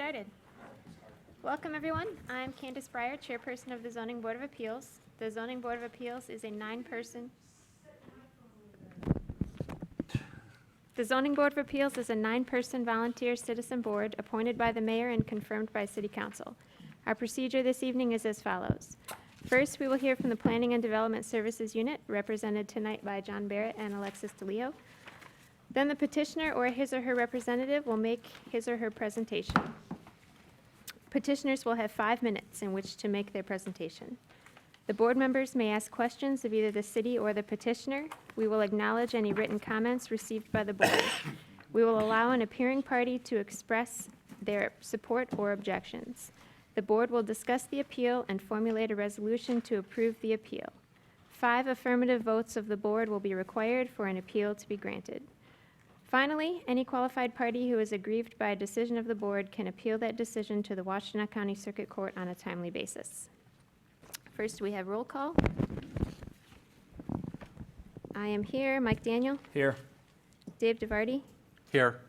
started. Welcome, everyone. I'm Candace Breyer, Chairperson of the Zoning Board of Appeals. The Zoning Board of Appeals is a nine-person volunteer citizen board appointed by the mayor and confirmed by City Council. Our procedure this evening is as follows. First, we will hear from the Planning and Development Services Unit, represented tonight by John Barrett and Alexis DeLeo. Then the petitioner or his or her representative will make his or her presentation. Petitioners will have 5 minutes in which to make their presentation. The board members may ask questions of either the city or the petitioner. We will acknowledge any written comments received by the board. We will allow an appearing party to express their support or objections. The board will discuss the appeal and formulate a resolution to approve the appeal. 5 affirmative votes of the board will be required for an appeal to be granted. Finally, any qualified party who is aggrieved by a decision of the board can appeal that decision to the Washtenaw County Circuit Court on a timely basis. First, we have roll call. I am here. Mike Daniel. Here. Dave DeVarty. Here.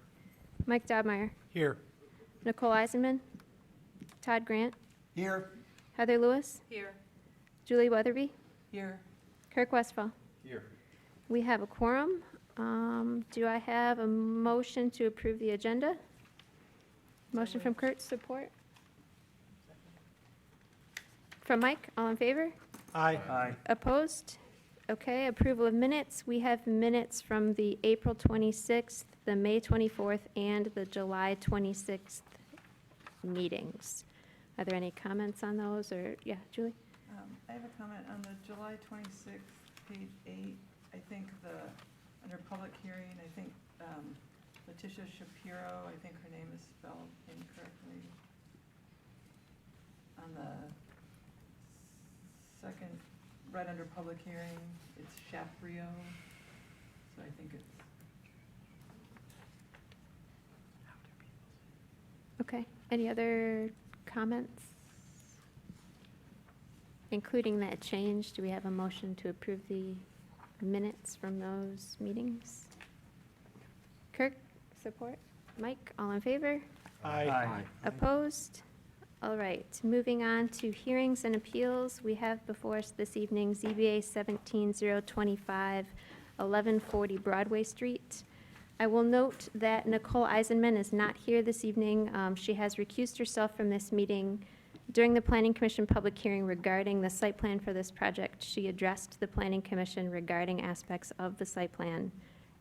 Mike Dobmeyer. Here. Nicole Eisenman. Todd Grant. Here. Heather Lewis. Here. Julie Weatherby. Here. Kirk Westphal. Here. We have a quorum. Do I have a motion to approve the agenda? Motion from Kurt, support? From Mike, all in favor? Aye. Aye. Opposed? Okay, approval of minutes. We have minutes from the April 26th, the May 24th, and the July 26th meetings. Are there any comments on those, or, yeah, Julie? I have a comment on the July 26th, page 8. I think under public hearing, I think Letitia Shapiro, I think her name is spelled incorrectly. On the second, right under public hearing, it's Shaprio. So I think it's, Okay, any other comments? Including that change, do we have a motion to approve the minutes from those meetings? Kirk, support? Mike, all in favor? Aye. Opposed? All right, moving on to hearings and appeals. We have before us this evening ZBA 17025, 1140 Broadway Street. I will note that Nicole Eisenman is not here this evening. She has recused herself from this meeting. During the Planning Commission public hearing regarding the site plan for this project, she addressed the Planning Commission regarding aspects of the site plan.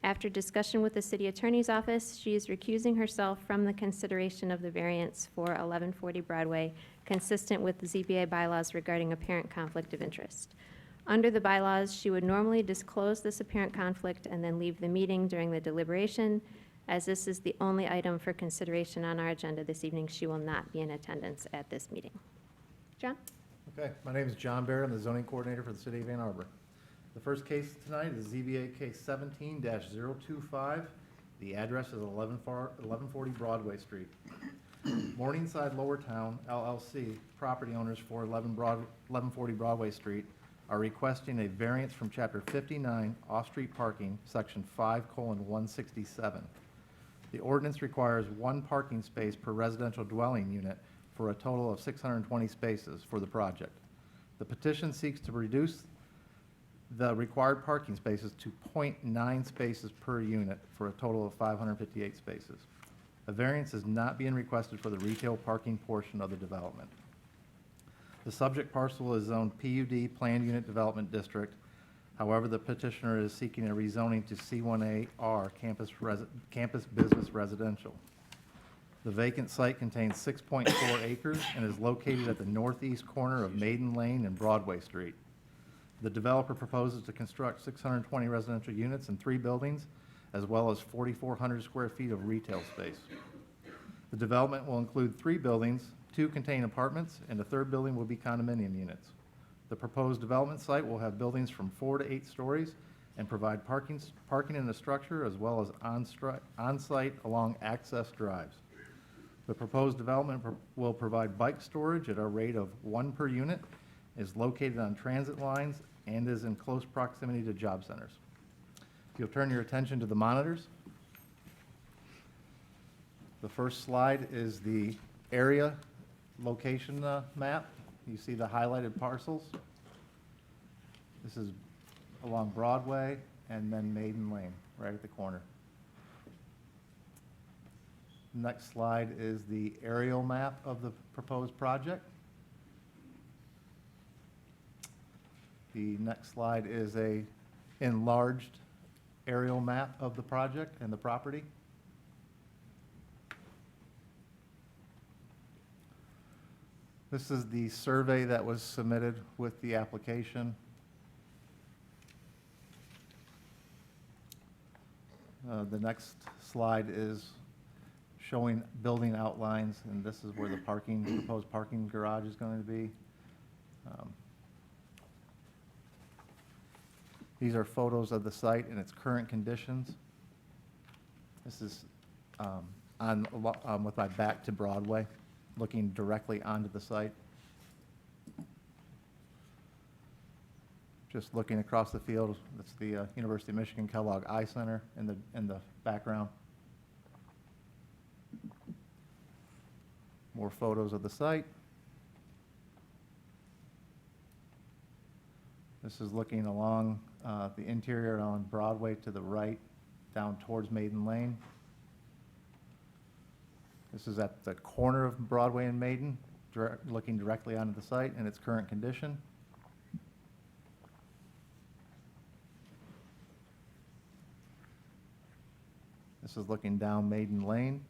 After discussion with the City Attorney's Office, she is recusing herself from the consideration of the variance for 1140 Broadway, consistent with the ZBA bylaws regarding apparent conflict of interest. Under the bylaws, she would normally disclose this apparent conflict and then leave the meeting during the deliberation. As this is the only item for consideration on our agenda this evening, she will not be in attendance at this meeting. John? Okay, my name is John Barrett. I'm the zoning coordinator for the city of Ann Arbor. The first case tonight is ZBA case 17-025. The address is 1140 Broadway Street. Morningside Lower Town LLC, property owners for 1140 Broadway Street, are requesting a variance from Chapter 59, off-street parking, Section 5:167. The ordinance requires 1 parking space per residential dwelling unit for a total of 620 spaces for the project. The petition seeks to reduce the required parking spaces to 0.9 spaces per unit for a total of 558 spaces. A variance is not being requested for the retail parking portion of the development. The subject parcel is zoned PUD, Planned Unit Development District. However, the petitioner is seeking a rezoning to C1AR, Campus Business Residential. The vacant site contains 6.4 acres and is located at the northeast corner of Maiden Lane and Broadway Street. The developer proposes to construct 620 residential units in 3 buildings, as well as 4,400 square feet of retail space. The development will include 3 buildings, 2 contain apartments, and the 3rd building will be condominium units. The proposed development site will have buildings from 4 to 8 stories and provide parking in the structure as well as on-site along access drives. The proposed development will provide bike storage at a rate of 1 per unit, is located on transit lines, and is in close proximity to job centers. If you'll turn your attention to the monitors. The first slide is the area location map. You see the highlighted parcels. This is along Broadway and then Maiden Lane, right at the corner. Next slide is the aerial map of the proposed project. The next slide is a enlarged aerial map of the project and the property. This is the survey that was submitted with the application. The next slide is showing building outlines, and this is where the proposed parking garage is going to be. These are photos of the site in its current conditions. This is with my back to Broadway, looking directly onto the site. Just looking across the field, that's the University of Michigan Kellogg Eye Center in the background. More photos of the site. This is looking along the interior on Broadway to the right, down towards Maiden Lane. This is at the corner of Broadway and Maiden, looking directly onto the site in its current condition. This is looking down Maiden Lane.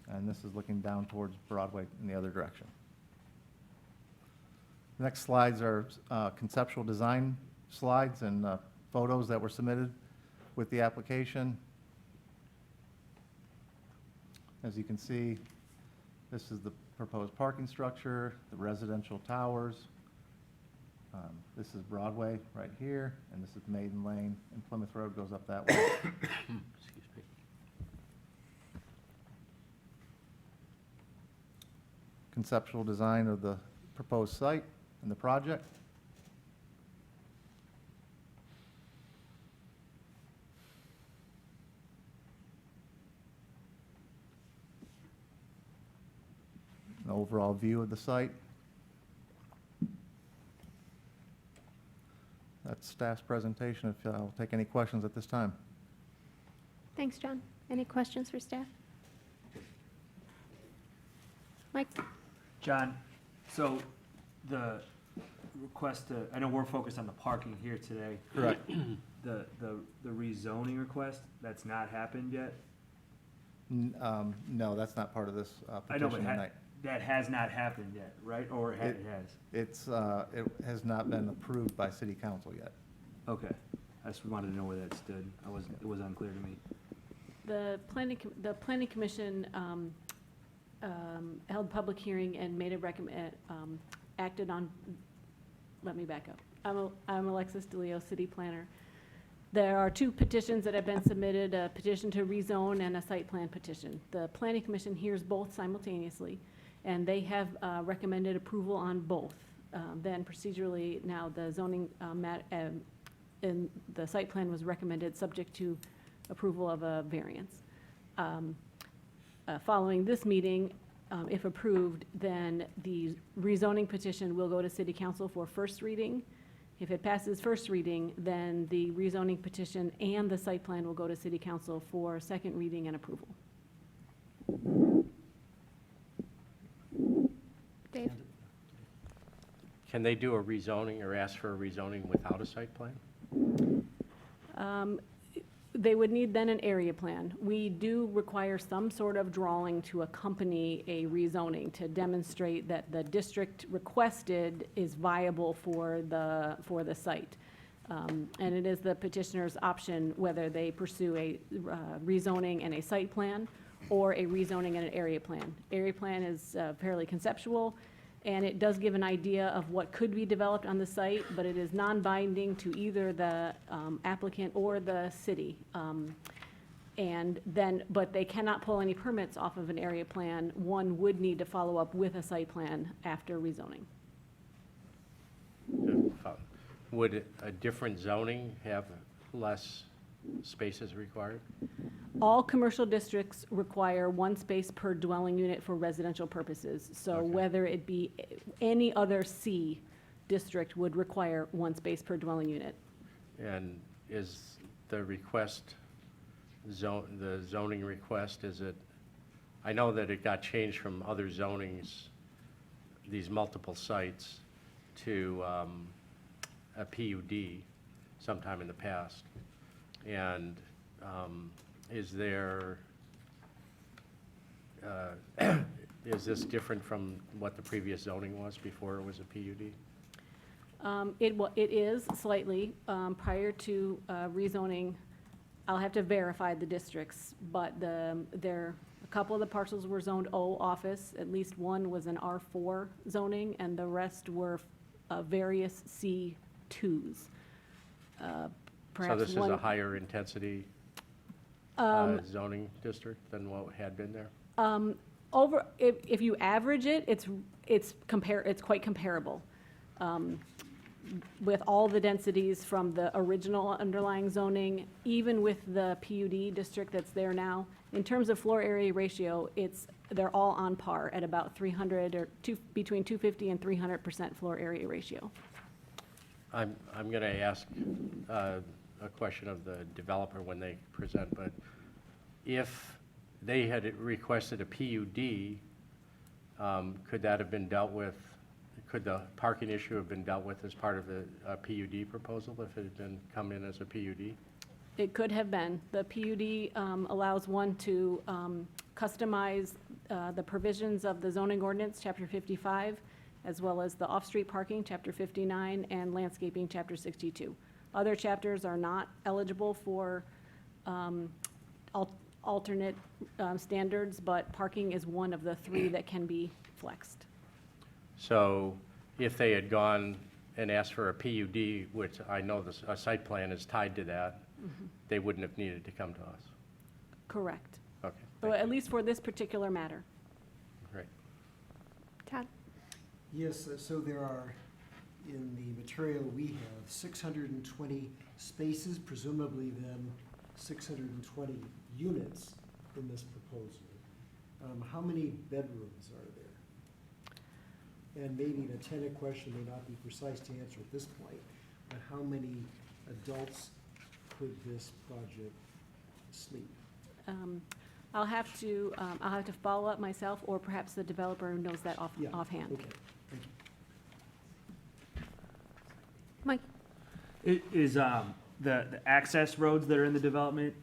And this is looking down towards Broadway in the other direction. The next slides are conceptual design slides and photos that were submitted with the application. As you can see, this is the proposed parking structure, the residential towers. This is Broadway right here, and this is Maiden Lane, and Plymouth Road goes up that way. Excuse me. Conceptual design of the proposed site and the project. An overall view of the site. That's staff's presentation. If I'll take any questions at this time. Thanks, John. Any questions for staff? Mike? John, so the request to, I know we're focused on the parking here today. Correct. The rezoning request, that's not happened yet? No, that's not part of this I know, petition but tonight. that has not happened yet, right? Or it has? It has not been approved by city council yet. Okay. I just wanted to know where that stood. It was unclear to me. The planning commission held public hearing and made a acted on, let me back up. I'm Alexis DeLeo, city planner. There are two petitions that have been submitted, a petition to rezone and a site plan petition. The planning commission hears both simultaneously, and they have recommended approval on both. Then procedurally, now the zoning and the site plan was recommended subject to approval of a variance. Following this meeting, if approved, then the rezoning petition will go to city council for first reading. If it passes first reading, then the rezoning petition and the site plan will go to city council for second reading and approval. Dave? Can they do a rezoning or ask for a rezoning without a site plan? They would need then an area plan. We do require some sort of drawing to accompany a rezoning to demonstrate that the district requested is viable for the site. And it is the petitioner's option whether they pursue a rezoning and a site plan or a rezoning and an area plan. Area plan is fairly conceptual, and it does give an idea of what could be developed on the site, but it is non-binding to either the applicant or the city. But they cannot pull any permits off of an area plan. One would need to follow up with a site plan after rezoning. Would a different zoning have less spaces required? All commercial districts require one space per dwelling unit for residential purposes. So Okay. whether it be any other C district would require one space per dwelling unit. And is the request, the zoning request, is it, I know that it got changed from other zonings, these multiple sites, to a PUD sometime in the past. And is there, is this different from what the previous zoning was before it was a PUD? It is slightly, prior to rezoning, I'll have to verify the districts, but a couple of the parcels were zoned O office, at least one was an R4 zoning, and the rest were various C2s. So Perhaps this is one. a higher intensity zoning district than what had been there? If you average it, it's quite comparable. With all the densities from the original underlying zoning, even with the PUD district that's there now, in terms of floor area ratio, they're all on par at about 300 or between 250 and 300% floor area ratio. I'm going to ask a question of the developer when they present, but if they had requested a PUD, could that have been dealt with, could the parking issue have been dealt with as part of the PUD proposal if it had come in as a PUD? It could have been. The PUD allows one to customize the provisions of the zoning ordinance, Chapter 55, as well as the off-street parking, Chapter 59, and landscaping, Chapter 62. Other chapters are not eligible for alternate standards, but parking is one of the three that can be flexed. So if they had gone and asked for a PUD, which I know a site plan is tied to that, they wouldn't have needed to come to us? Correct. Okay, Or thank at you. least for this particular matter. Great. Todd? Yes, so there are, in the material we have, 620 spaces, presumably then 620 units in this proposal. How many bedrooms are there? And maybe the tenant question may not be precise to answer at this point, but how many adults could this project sleep? I'll have to follow up myself, or perhaps the developer knows that Yeah, offhand. Okay, thank you. Mike? Is the access roads that are in the development,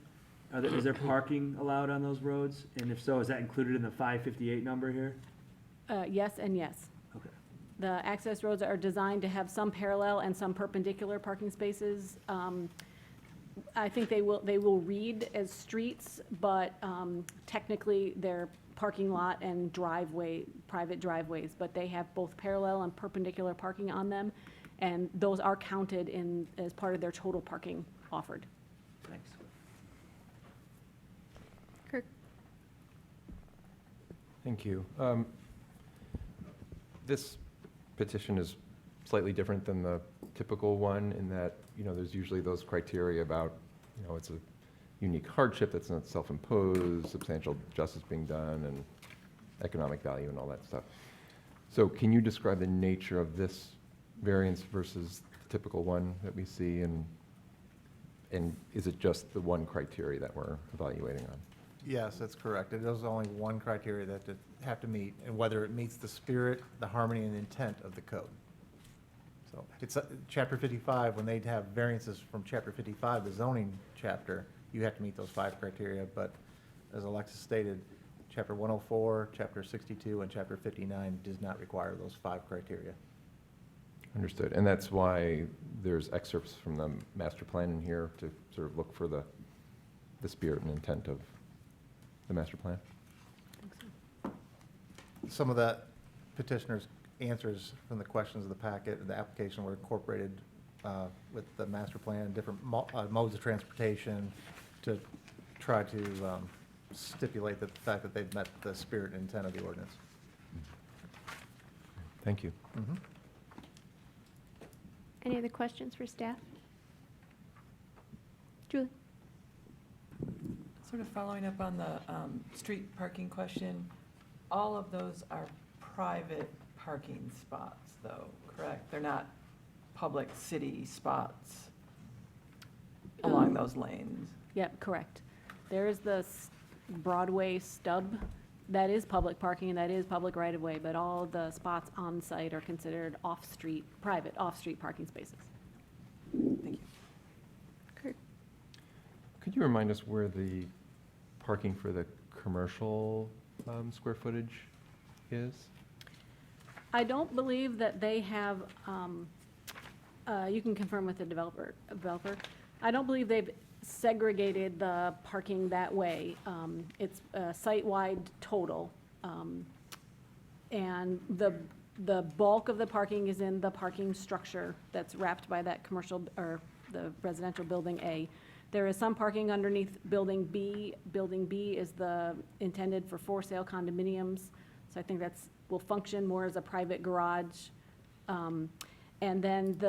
is there parking allowed on those roads? And if so, is that included in the 558 number here? Yes and yes. Okay. The access roads are designed to have some parallel and some perpendicular parking spaces. I think they will read as streets, but technically they're parking lot and private driveways, but they have both parallel and perpendicular parking on them, and those are counted as part of their total parking offered. Thanks. Kirk? Thank you. This petition is slightly different than the typical one in that, there's usually those criteria about, it's a unique hardship that's not self-imposed, substantial justice being done, and economic value and all that stuff. So can you describe the nature of this variance versus the typical one that we see, and is it just the one criteria that we're evaluating on? Yes, that's correct. It is only one criteria that they have to meet, and whether it meets the spirit, the harmony, and intent of the code. So it's Chapter 55, when they have variances from Chapter 55, the zoning chapter, you have to meet those 5 criteria, but as Alexis stated, Chapter 104, Chapter 62, and Chapter 59 does not require those 5 criteria. Understood. And that's why there's excerpts from the master plan in here to sort of look for the spirit and intent of the master plan? Some of that petitioner's answers from the questions of the packet, the application were incorporated with the master plan, different modes of transportation to try to stipulate the fact that they've met the spirit and intent of the ordinance. Thank you. Mhm. Any other questions for staff? Julie? Sort of following up on the street parking question, all of those are private parking spots, though, correct? They're not public city spots along those lanes? Yep, correct. There is the Broadway stub, that is public parking, and that is public right-of-way, but all the spots on site are considered off-street, private, off-street parking spaces. Thank you. Kurt? Could you remind us where the parking for the commercial square footage is? I don't believe that they have, you can confirm with the developer. I don't believe they've segregated the parking that way. It's a site-wide total. And the bulk of the parking is in the parking structure that's wrapped by that commercial, or the residential building A. There is some parking underneath building B. Building B is intended for sale condominiums. So I think will function more as a private garage. And then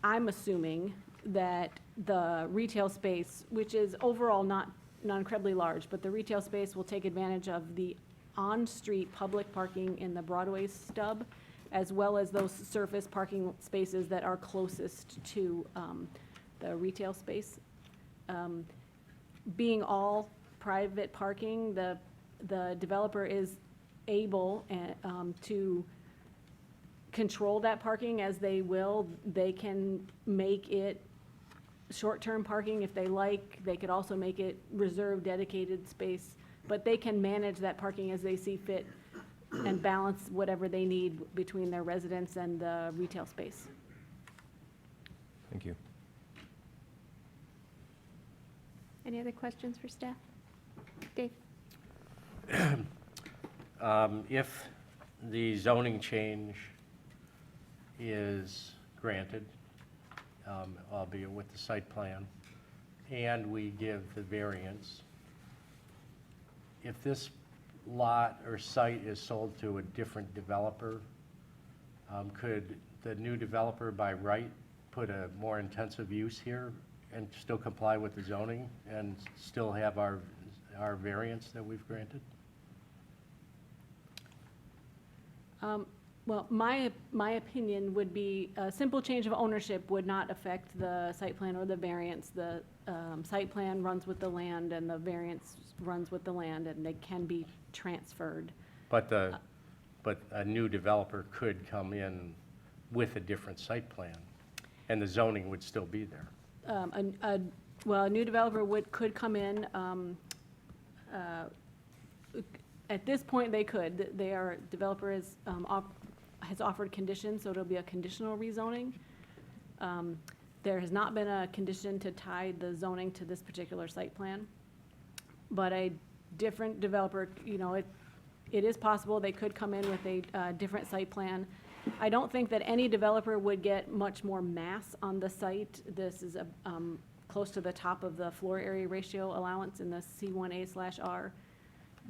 I'm assuming that the retail space, which is overall not incredibly large, but the retail space will take advantage of the on-street public parking in the Broadway stub, as well as those surface parking spaces that are closest to the retail space. Being all private parking, the developer is able to control that parking as they will. They can make it short-term parking if they like. They could also make it reserved, dedicated space, but they can manage that parking as they see fit and balance whatever they need between their residents and the retail space. Thank you. Any other questions for staff? Dave? If the zoning change is granted, albeit with the site plan, and we give the variance, if this lot or site is sold to a different developer, could the new developer by right put a more intensive use here and still comply with the zoning and still have our variance that we've granted? Well, my opinion would be a simple change of ownership would not affect the site plan or the variance. The site plan runs with the land and the variance runs with the land, and they can be transferred. But a new developer could come in with a different site plan, and the zoning would still be there. Well, a new developer could come in, at this point, they could. Developer has offered conditions, so it'll be a conditional rezoning. There has not been a condition to tie the zoning to this particular site plan. But a different developer, it is possible they could come in with a different site plan. I don't think that any developer would get much more mass on the site. This is close to the top of the floor area ratio allowance in the C1A/R.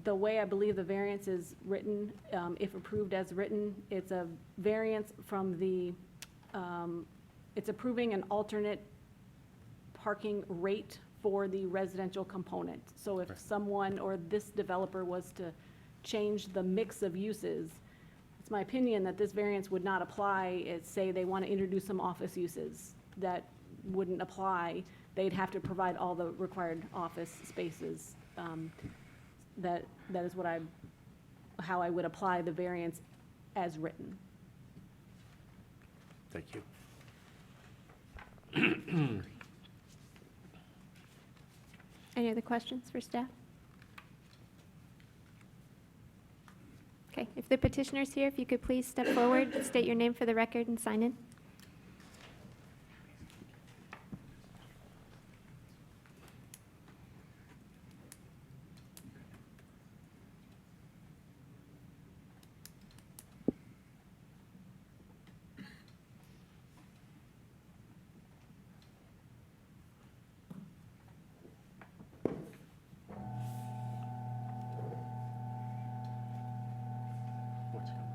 The way I believe the variance is written, if approved as written, it's a variance from it's approving an alternate parking rate for the residential component. So if someone or this developer was to change the mix of uses, it's my opinion that this variance would not apply. Say they want to introduce some office uses, that wouldn't apply. They'd have to provide all the required office spaces. That is how I would apply the variance as written. Thank you. Any other questions for staff? Okay, if the petitioner's here, if you could please step forward, state your name for the record, and sign in. What's going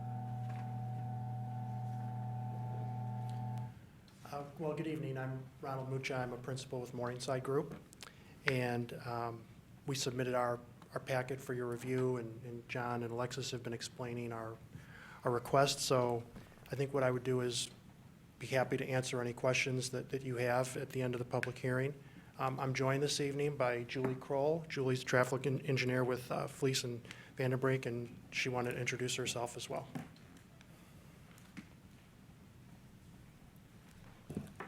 Well, good evening. I'm Ronald Mucha. I'm a principal with Morningside Group. And we submitted our packet for your review, and John and Alexis have been explaining our request. So I think what I would do is be happy to answer any questions that you have at the end of the public hearing. I'm joined this evening by Julie Kroll. Julie's a traffic engineer with Fleece and Vandenbrink, and she wanted to introduce herself as well.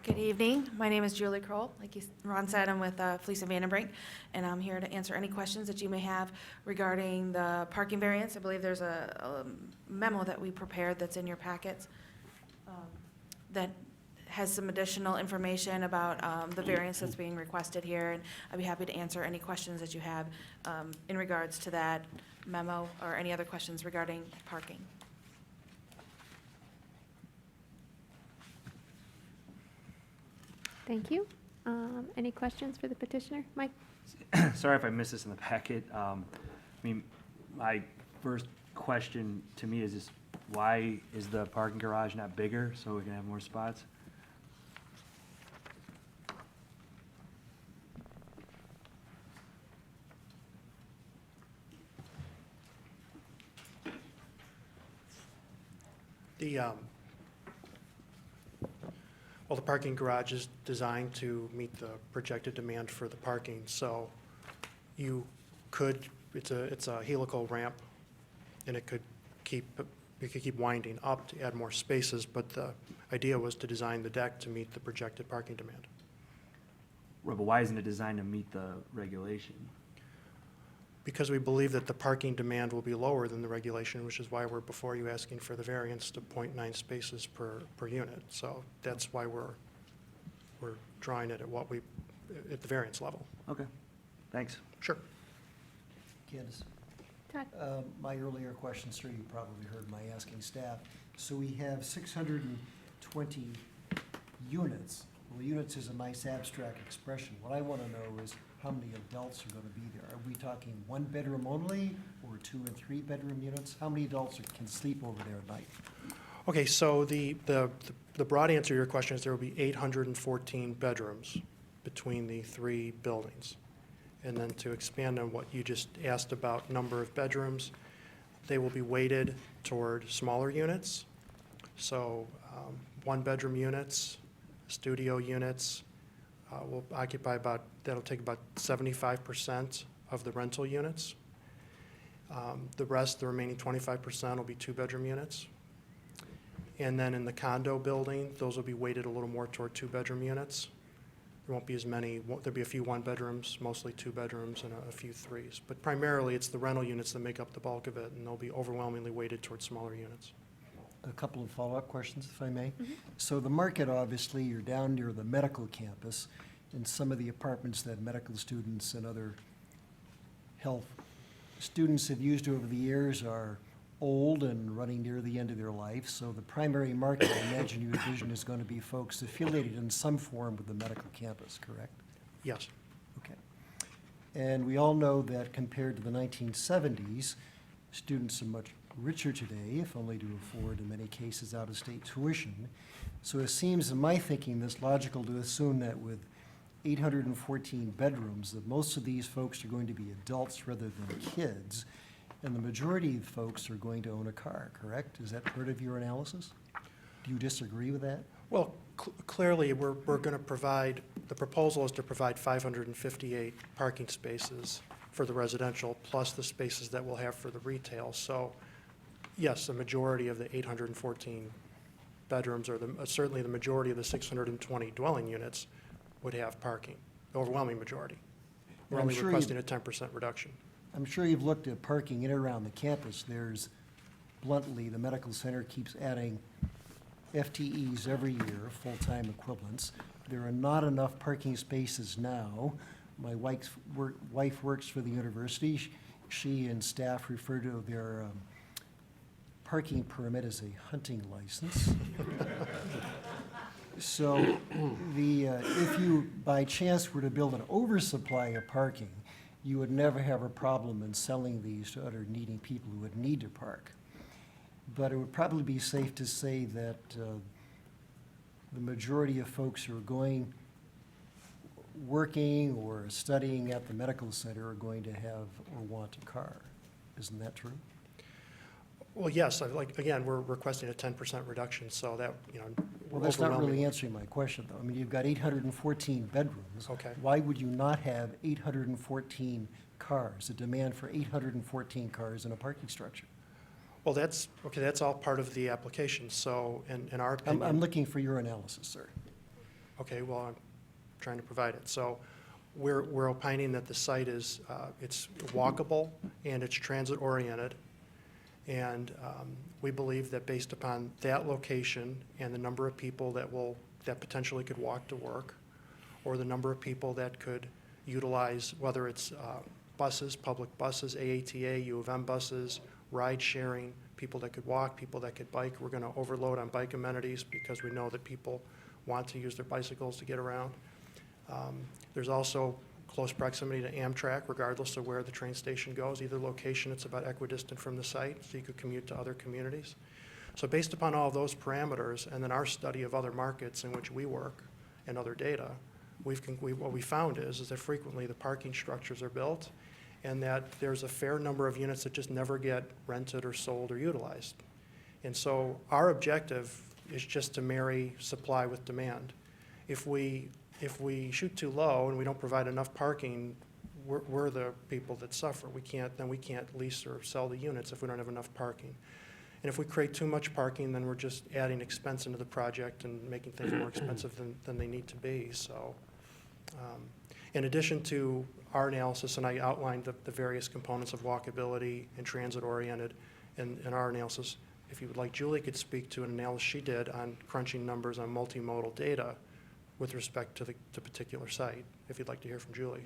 Good evening. My name is Julie Kroll. Like Ron said, I'm with Fleece and Vandenbrink, and I'm here to answer any questions that you may have regarding the parking variance. I believe there's a memo that we prepared that's in your packets that has some additional information about the variance that's being requested here, and I'd be happy to answer any questions that you have in regards to that memo or any other questions regarding parking. Thank you. Any questions for the petitioner? Mike? Sorry if I missed this in the packet. I mean, my first question to me is just, why is the parking garage not bigger so we can have more spots? Well, the parking garage is designed to meet the projected demand for the parking, so you could, it's a helical ramp, and you could keep winding up to add more spaces, but the idea was to design the deck to meet the projected parking demand. Right, but why isn't it designed to meet the regulation? Because we believe that the parking demand will be lower than the regulation, which is why we're before you asking for the variance to 0.9 spaces per unit. So that's why we're drawing it at the variance level. Okay, thanks. Sure. Candace? Todd? My earlier question, sir, you probably heard my asking staff. So we have 620 units. Well, units is a nice abstract expression. What I want to know is how many adults are going to be there? Are we talking one bedroom only, or 2 and 3 bedroom units? How many adults can sleep over there at night? Okay, so the broad answer to your question is there will be 814 bedrooms between the 3 buildings. And then to expand on what you just asked about number of bedrooms, they will be weighted toward smaller units. So 1-bedroom units, studio units will occupy that'll take about 75% of the rental units. The remaining 25% will be 2-bedroom units. And then in the condo building, those will be weighted a little more toward 2-bedroom units. There won't be as many, there'll be a few 1-bedrooms, mostly 2-bedrooms, and a few 3s. But primarily, it's the rental units that make up the bulk of it, and they'll be overwhelmingly weighted towards smaller units. A couple of follow-up questions, if I may. So the market, obviously, you're down near the medical campus, and some of the apartments that medical students and other health students have used over the years are old and running near the end of their life. So the primary market, I imagine you envision, is going to be folks affiliated in some form with the medical campus, correct? Yes. Okay. And we all know that compared to the 1970s, students are much richer today, if only to afford, in many cases, out-of-state tuition. So it seems, in my thinking, this logical to assume that with 814 bedrooms, that most of these folks are going to be adults rather than kids, and the majority of folks are going to own a car, correct? Is that part of your analysis? Do you disagree with that? Well, clearly, we're going to provide, the proposal is to provide 558 parking spaces for the residential, plus the spaces that we'll have for the retail. So, yes, the majority of the 814 bedrooms, or certainly the majority of the 620 dwelling units would have parking, the overwhelming majority. We're I'm only sure requesting a 10% reduction. I'm sure you've looked at parking in and around the campus. There's, bluntly, the medical center keeps adding FTEs every year, full-time equivalents. There are not enough parking spaces now. My wife works for the university. She and staff refer to their parking permit as a hunting license. So if you, by chance, were to build an oversupply of parking, you would never have a problem in selling these to other needy people who would need to park. But it would probably be safe to say that the majority of folks who are going working or studying at the medical center are going to have or want a car. Isn't that true? Well, yes, again, we're requesting a 10% reduction, so that, Well, that's not really overwhelmingly- answering my question, though. I mean, you've got 814 bedrooms. Okay. Why would you not have 814 cars, a demand for 814 cars in a parking structure? Well, that's all part of the application, so in our I'm opinion. looking for your analysis, sir. Okay, well, I'm trying to provide it. So we're opining that the site is, it's walkable and it's transit-oriented. And we believe that based upon that location and the number of people that potentially could walk to work, or the number of people that could utilize, whether it's buses, public buses, AATA, U of M buses, ride-sharing, people that could walk, people that could bike. We're going to overload on bike amenities because we know that people want to use their bicycles to get around. There's also close proximity to Amtrak, regardless of where the train station goes. Either location, it's about equidistant from the site, so you could commute to other communities. So based upon all those parameters, and then our study of other markets in which we work and other data, what we found is that frequently the parking structures are built, and that there's a fair number of units that just never get rented or sold or utilized. And so our objective is just to marry supply with demand. If we shoot too low and we don't provide enough parking, we're the people that suffer. We can't lease or sell the units if we don't have enough parking. And if we create too much parking, then we're just adding expense into the project and making things more expensive than they need to be. So, in addition to our analysis, and I outlined the various components of walkability and transit-oriented in our analysis, if you would like, Julie could speak to an analysis she did on crunching numbers on multimodal data with respect to the particular site, if you'd like to hear from Julie.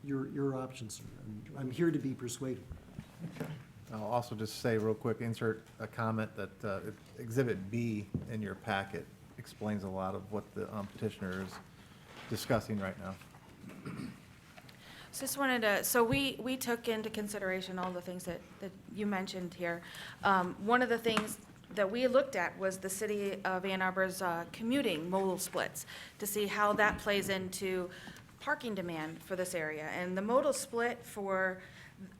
Your option, sir. I'm here to be persuaded. I'll also just say real quick, insert a comment that Exhibit B in your packet explains a lot of what the petitioner is discussing right now. So just wanted to, so we took into consideration all the things that you mentioned here. One of the things that we looked at was the city of Ann Arbor's commuting modal splits to see how that plays into parking demand for this area. And the modal split for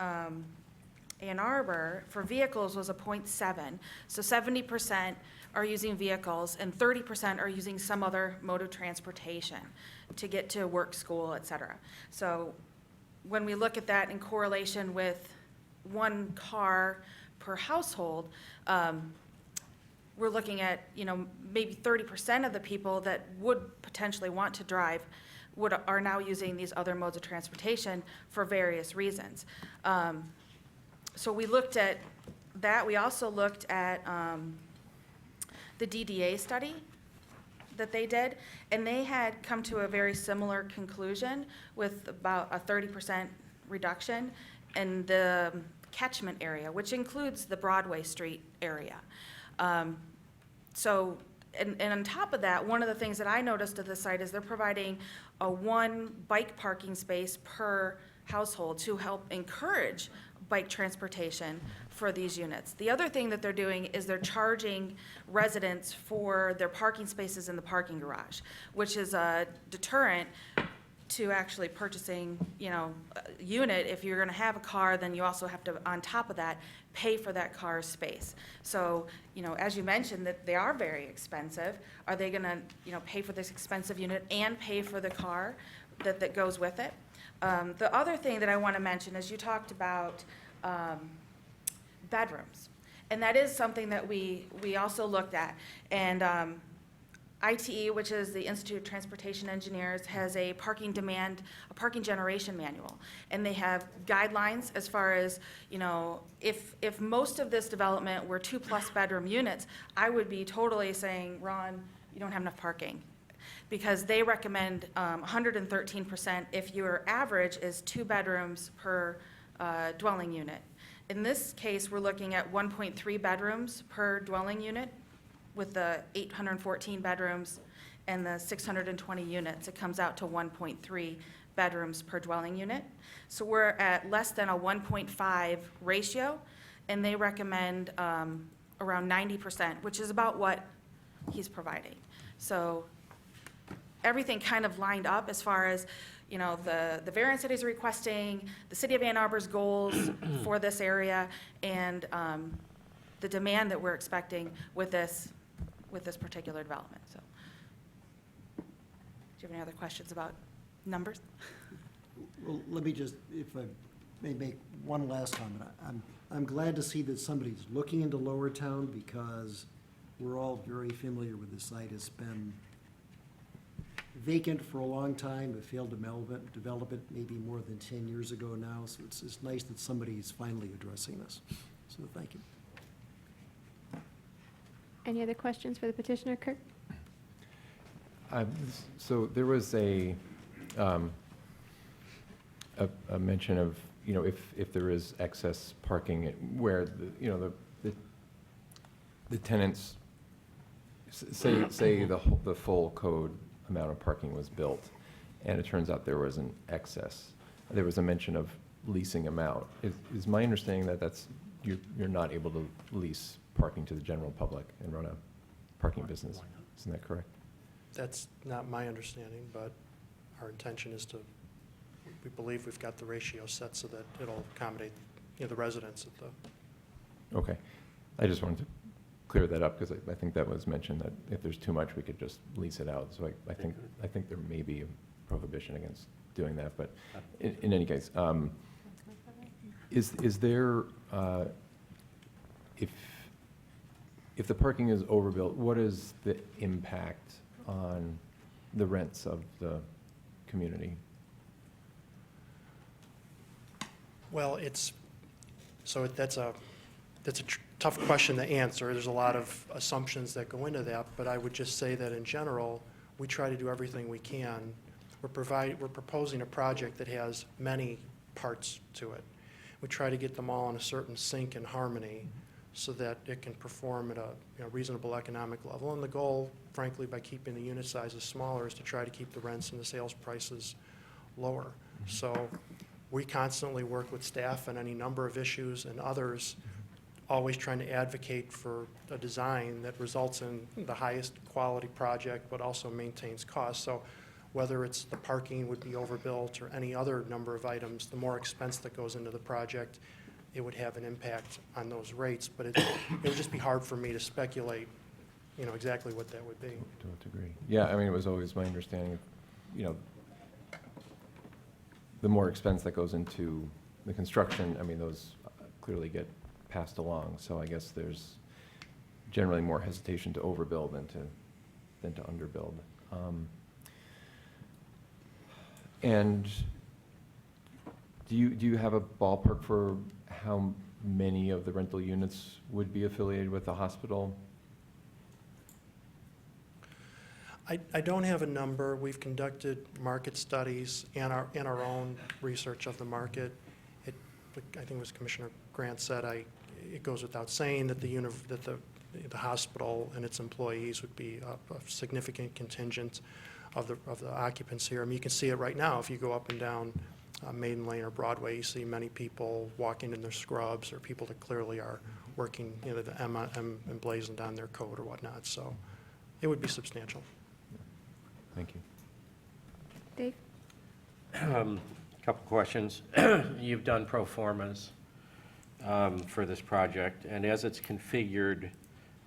Ann Arbor for vehicles was a 0.7. So 70% are using vehicles and 30% are using some other mode of transportation to get to work, school, et cetera. So when we look at that in correlation with one car per household, we're looking at, maybe 30% of the people that would potentially want to drive are now using these other modes of transportation for various reasons. So we looked at that. We also looked at the DDA study that they did, and they had come to a very similar conclusion with about a 30% reduction in the catchment area, which includes the Broadway Street area. So, and on top of that, one of the things that I noticed at the site is they're providing a 1 bike parking space per household to help encourage bike transportation for these units. The other thing that they're doing is they're charging residents for their parking spaces in the parking garage, which is a deterrent to actually purchasing, a unit. If you're gonna have a car, then you also have to, on top of that, pay for that car's space. So, as you mentioned, that they are very expensive. Are they gonna, pay for this expensive unit and pay for the car that goes with it? The other thing that I wanna mention is you talked about bedrooms. And that is something that we also looked at. And ITE, which is the Institute of Transportation Engineers, has a parking generation manual. And they have guidelines as far as, if most of this development were 2+ bedroom units, I would be totally saying, Ron, you don't have enough parking. Because they recommend 113% if your average is 2 bedrooms per dwelling unit. In this case, we're looking at 1.3 bedrooms per dwelling unit with the 814 bedrooms and the 620 units. It comes out to 1.3 bedrooms per dwelling unit. So we're at less than a 1.5 ratio, and they recommend around 90%, which is about what he's providing. So everything kind of lined up as far as, you know, the variance that he's requesting, the city of Ann Arbor's goals for this area, and the demand that we're expecting with this particular development, so. Do you have any other questions about numbers? Well, let me just, if I may make one last comment. I'm glad to see that somebody's looking into Lower Town, because we're all very familiar with the site. It's been vacant for a long time. It failed development maybe more than 10 years ago now, so it's nice that somebody's finally addressing this. So thank you. Any other questions for the petitioner, Kirk? So there was a mention of, you know, if there is excess parking where, the tenants, say the full code amount of parking was built, and it turns out there was an excess. There was a mention of leasing them out. Is my understanding that you're not able to lease parking to the general public and run a parking business? Isn't that correct? That's not my understanding, but our intention is to, we believe we've got the ratio set so that it'll accommodate, you know, the residents at the. Okay. I just wanted to clear that up, because I think that was mentioned, that if there's too much, we could just lease it out. So I think there may be a prohibition against doing that, but in any case, is there, if the parking is overbuilt, what is the impact on the rents of the community? Well, that's a tough question to answer. There's a lot of assumptions that go into that, but I would just say that in general, we try to do everything we can. We're proposing a project that has many parts to it. We try to get them all in a certain sync and harmony so that it can perform at a reasonable economic level. And the goal, frankly, by keeping the unit sizes smaller, is to try to keep the rents and the sales prices lower. So we constantly work with staff on any number of issues, and others, always trying to advocate for a design that results in the highest quality project but also maintains costs. So whether it's the parking would be overbuilt or any other number of items, the more expense that goes into the project, it would have an impact on those rates. But it would just be hard for me to speculate, exactly what that would be. To what degree? Yeah, I mean, it was always my understanding, the more expense that goes into the construction, I mean, those clearly get passed along. So I guess there's generally more hesitation to overbuild than to underbuild. And do you have a ballpark for how many of the rental units would be affiliated with the hospital? I don't have a number. We've conducted market studies and our own research of the market. I think as Commissioner Grant said, it goes without saying that the hospital and its employees would be a significant contingent of the occupants here. I mean, you can see it right now. If you go up and down Maiden Lane or Broadway, you see many people walking in their scrubs, or people that clearly are working, the M emblazoned on their coat or whatnot. So it would be substantial. Thank you. Dave? Couple questions. You've done pro formas for this project, and as it's configured,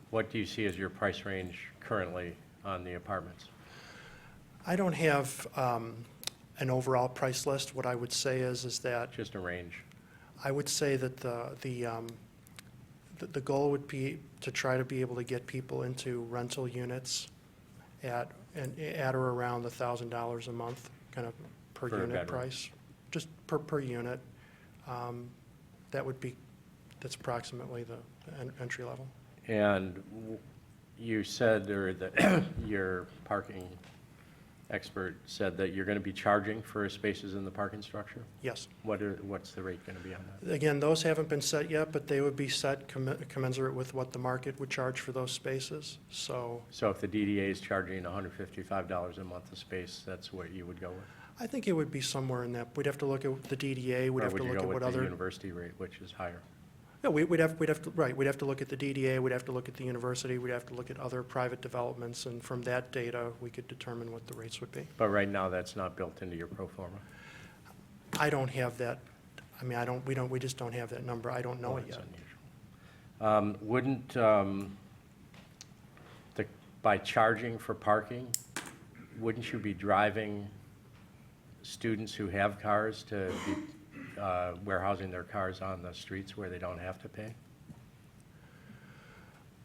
what do you see as your price range currently on the apartments? I don't have an overall price list. What I would say is that Just a range. I would say that the goal would be to try to be able to get people into rental units at or around $1,000 a month, kind of per Per unit bedroom. price, just per unit. That's approximately the entry level. And you said, or that your parking expert said that you're going to be charging for spaces in the parking structure? Yes. What's the rate going to be on that? Again, those haven't been set yet, but they would be set commensurate with what the market would charge for those spaces. So So if the DDA is charging $155 a month a space, that's what you would go with? I think it would be somewhere in that. We'd have to look at the DDA. We'd Or have would to you look go at with what the other. university rate, which is higher? No, we'd have to look at the DDA, we'd have to look at the university, we'd have to look at other private developments, and from that data, we could determine what the rates would be. But right now, that's not built into your pro forma? I don't have that, I mean, we just don't have that number, I don't know it That's yet. unusual. Wouldn't, by charging for parking, wouldn't you be driving students who have cars to be warehousing their cars on the streets where they don't have to pay?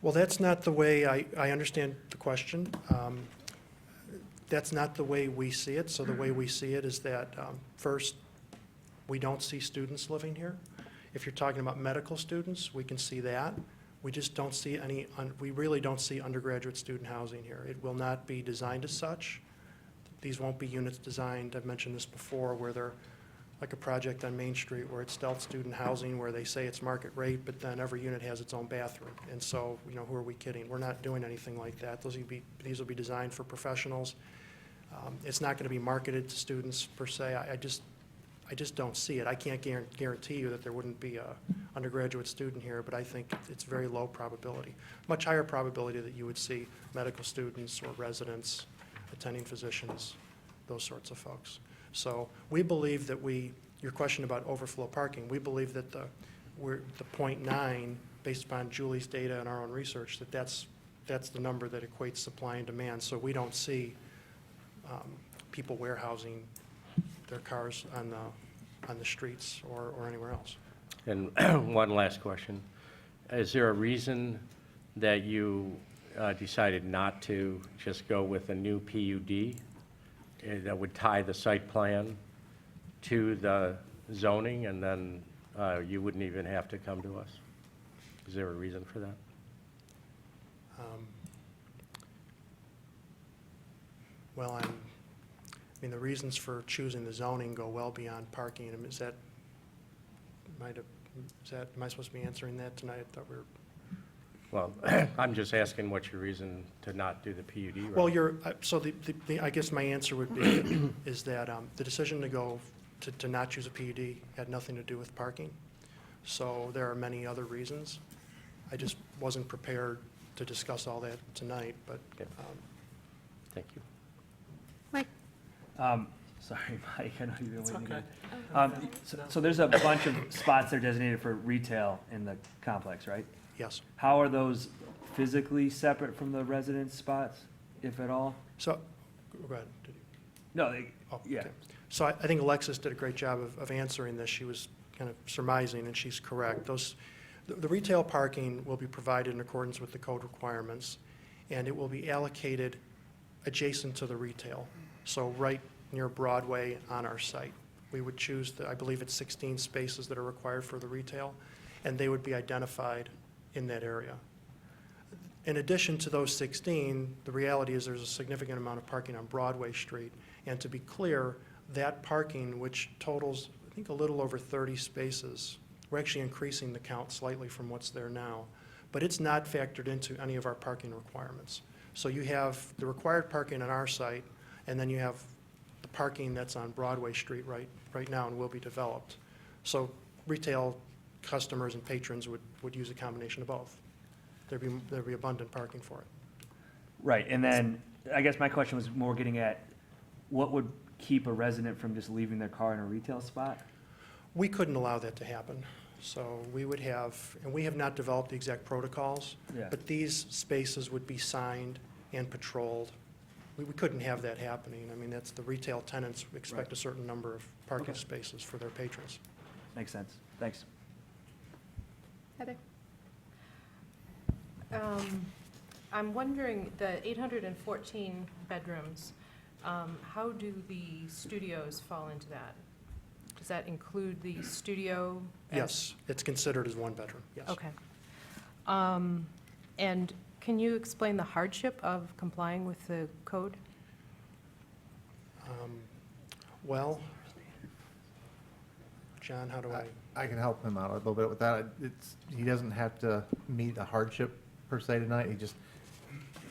Well, that's not the way, I understand the question. That's not the way we see it. So the way we see it is that, first, we don't see students living here. If you're talking about medical students, we can see that. We just don't see any, we really don't see undergraduate student housing here. It will not be designed as such. These won't be units designed, I've mentioned this before, where they're like a project on Main Street where it's stealth student housing, where they say it's market rate, but then every unit has its own bathroom. And so, you know, who are we kidding? We're not doing anything like that. These will be designed for professionals. It's not going to be marketed to students per se. I just don't see it. I can't guarantee you that there wouldn't be a undergraduate student here, but I think it's very low probability. Much higher probability that you would see medical students or residents, attending physicians, those sorts of folks. So we believe that your question about overflow parking, we believe that the 0.9, based upon Julie's data and our own research, that's the number that equates supply and demand. So we don't see people warehousing their cars on the streets or anywhere else. And one last question. Is there a reason that you decided not to just go with a new PUD that would tie the site plan to the zoning, and then you wouldn't even have to come to us? Is there a reason for that? Well, I mean, the reasons for choosing the zoning go well beyond parking. I mean, am I supposed to be answering that tonight? I thought we were. Well, I'm just asking what's your reason to not do the PUD route? Well, so I guess my answer would be is that the decision to not choose a PUD had nothing to do with parking. So there are many other reasons. I just wasn't prepared to discuss all that tonight, but Okay. Thank you. Mike? Sorry, Mike, I know you've been waiting. Okay. So there's a bunch of spots that are designated for retail in the complex, right? yes. How are those physically separate from the residence spots, if at all? So, go ahead. No, Oh, yeah. okay. So I think Alexis did a great job of answering this. She was kind of surmising, and she's correct. The retail parking will be provided in accordance with the code requirements, and it will be allocated adjacent to the retail, so right near Broadway on our site. We would choose, I believe it's 16 spaces that are required for the retail, and they would be identified in that area. In addition to those 16, the reality is there's a significant amount of parking on Broadway Street. And to be clear, that parking, which totals, I think, a little over 30 spaces, we're actually increasing the count slightly from what's there now, but it's not factored into any of our parking requirements. So you have the required parking on our site, and then you have the parking that's on Broadway Street right now and will be developed. So retail customers and patrons would use a combination of both. There'd be abundant parking for it. Right, and then, I guess my question was more getting at, what would keep a resident from just leaving their car in a retail spot? We couldn't allow that to happen. So we would have, and we have not developed the exact protocols, Yeah. but these spaces would be signed and patrolled. We couldn't have that happening. I mean, that's, the retail tenants expect Right. a certain number of parking Okay. spaces for their patrons. Makes sense, thanks. Heather? I'm wondering, the 814 bedrooms, how do the studios fall into that? Does that include the studio? as- Yes, it's considered as one bedroom, yes. Okay. And can you explain the hardship of complying with the code? Well, John, how do I? I can help him out a little bit with that. He doesn't have to meet a hardship per se tonight. He just,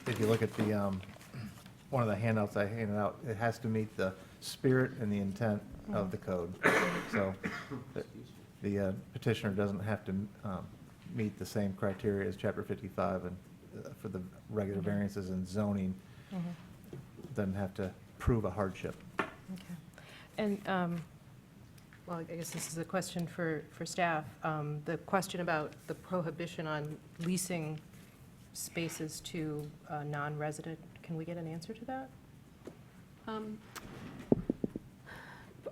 if you look at the, one of the handouts I handed out, it has to meet the spirit and the intent of the code. So the petitioner doesn't have to meet the same criteria as Chapter 55 and for the regular variances in zoning, doesn't have to prove a hardship. Okay. And, well, I guess this is a question for staff. The question about the prohibition on leasing spaces to non-resident, can we get an answer to that?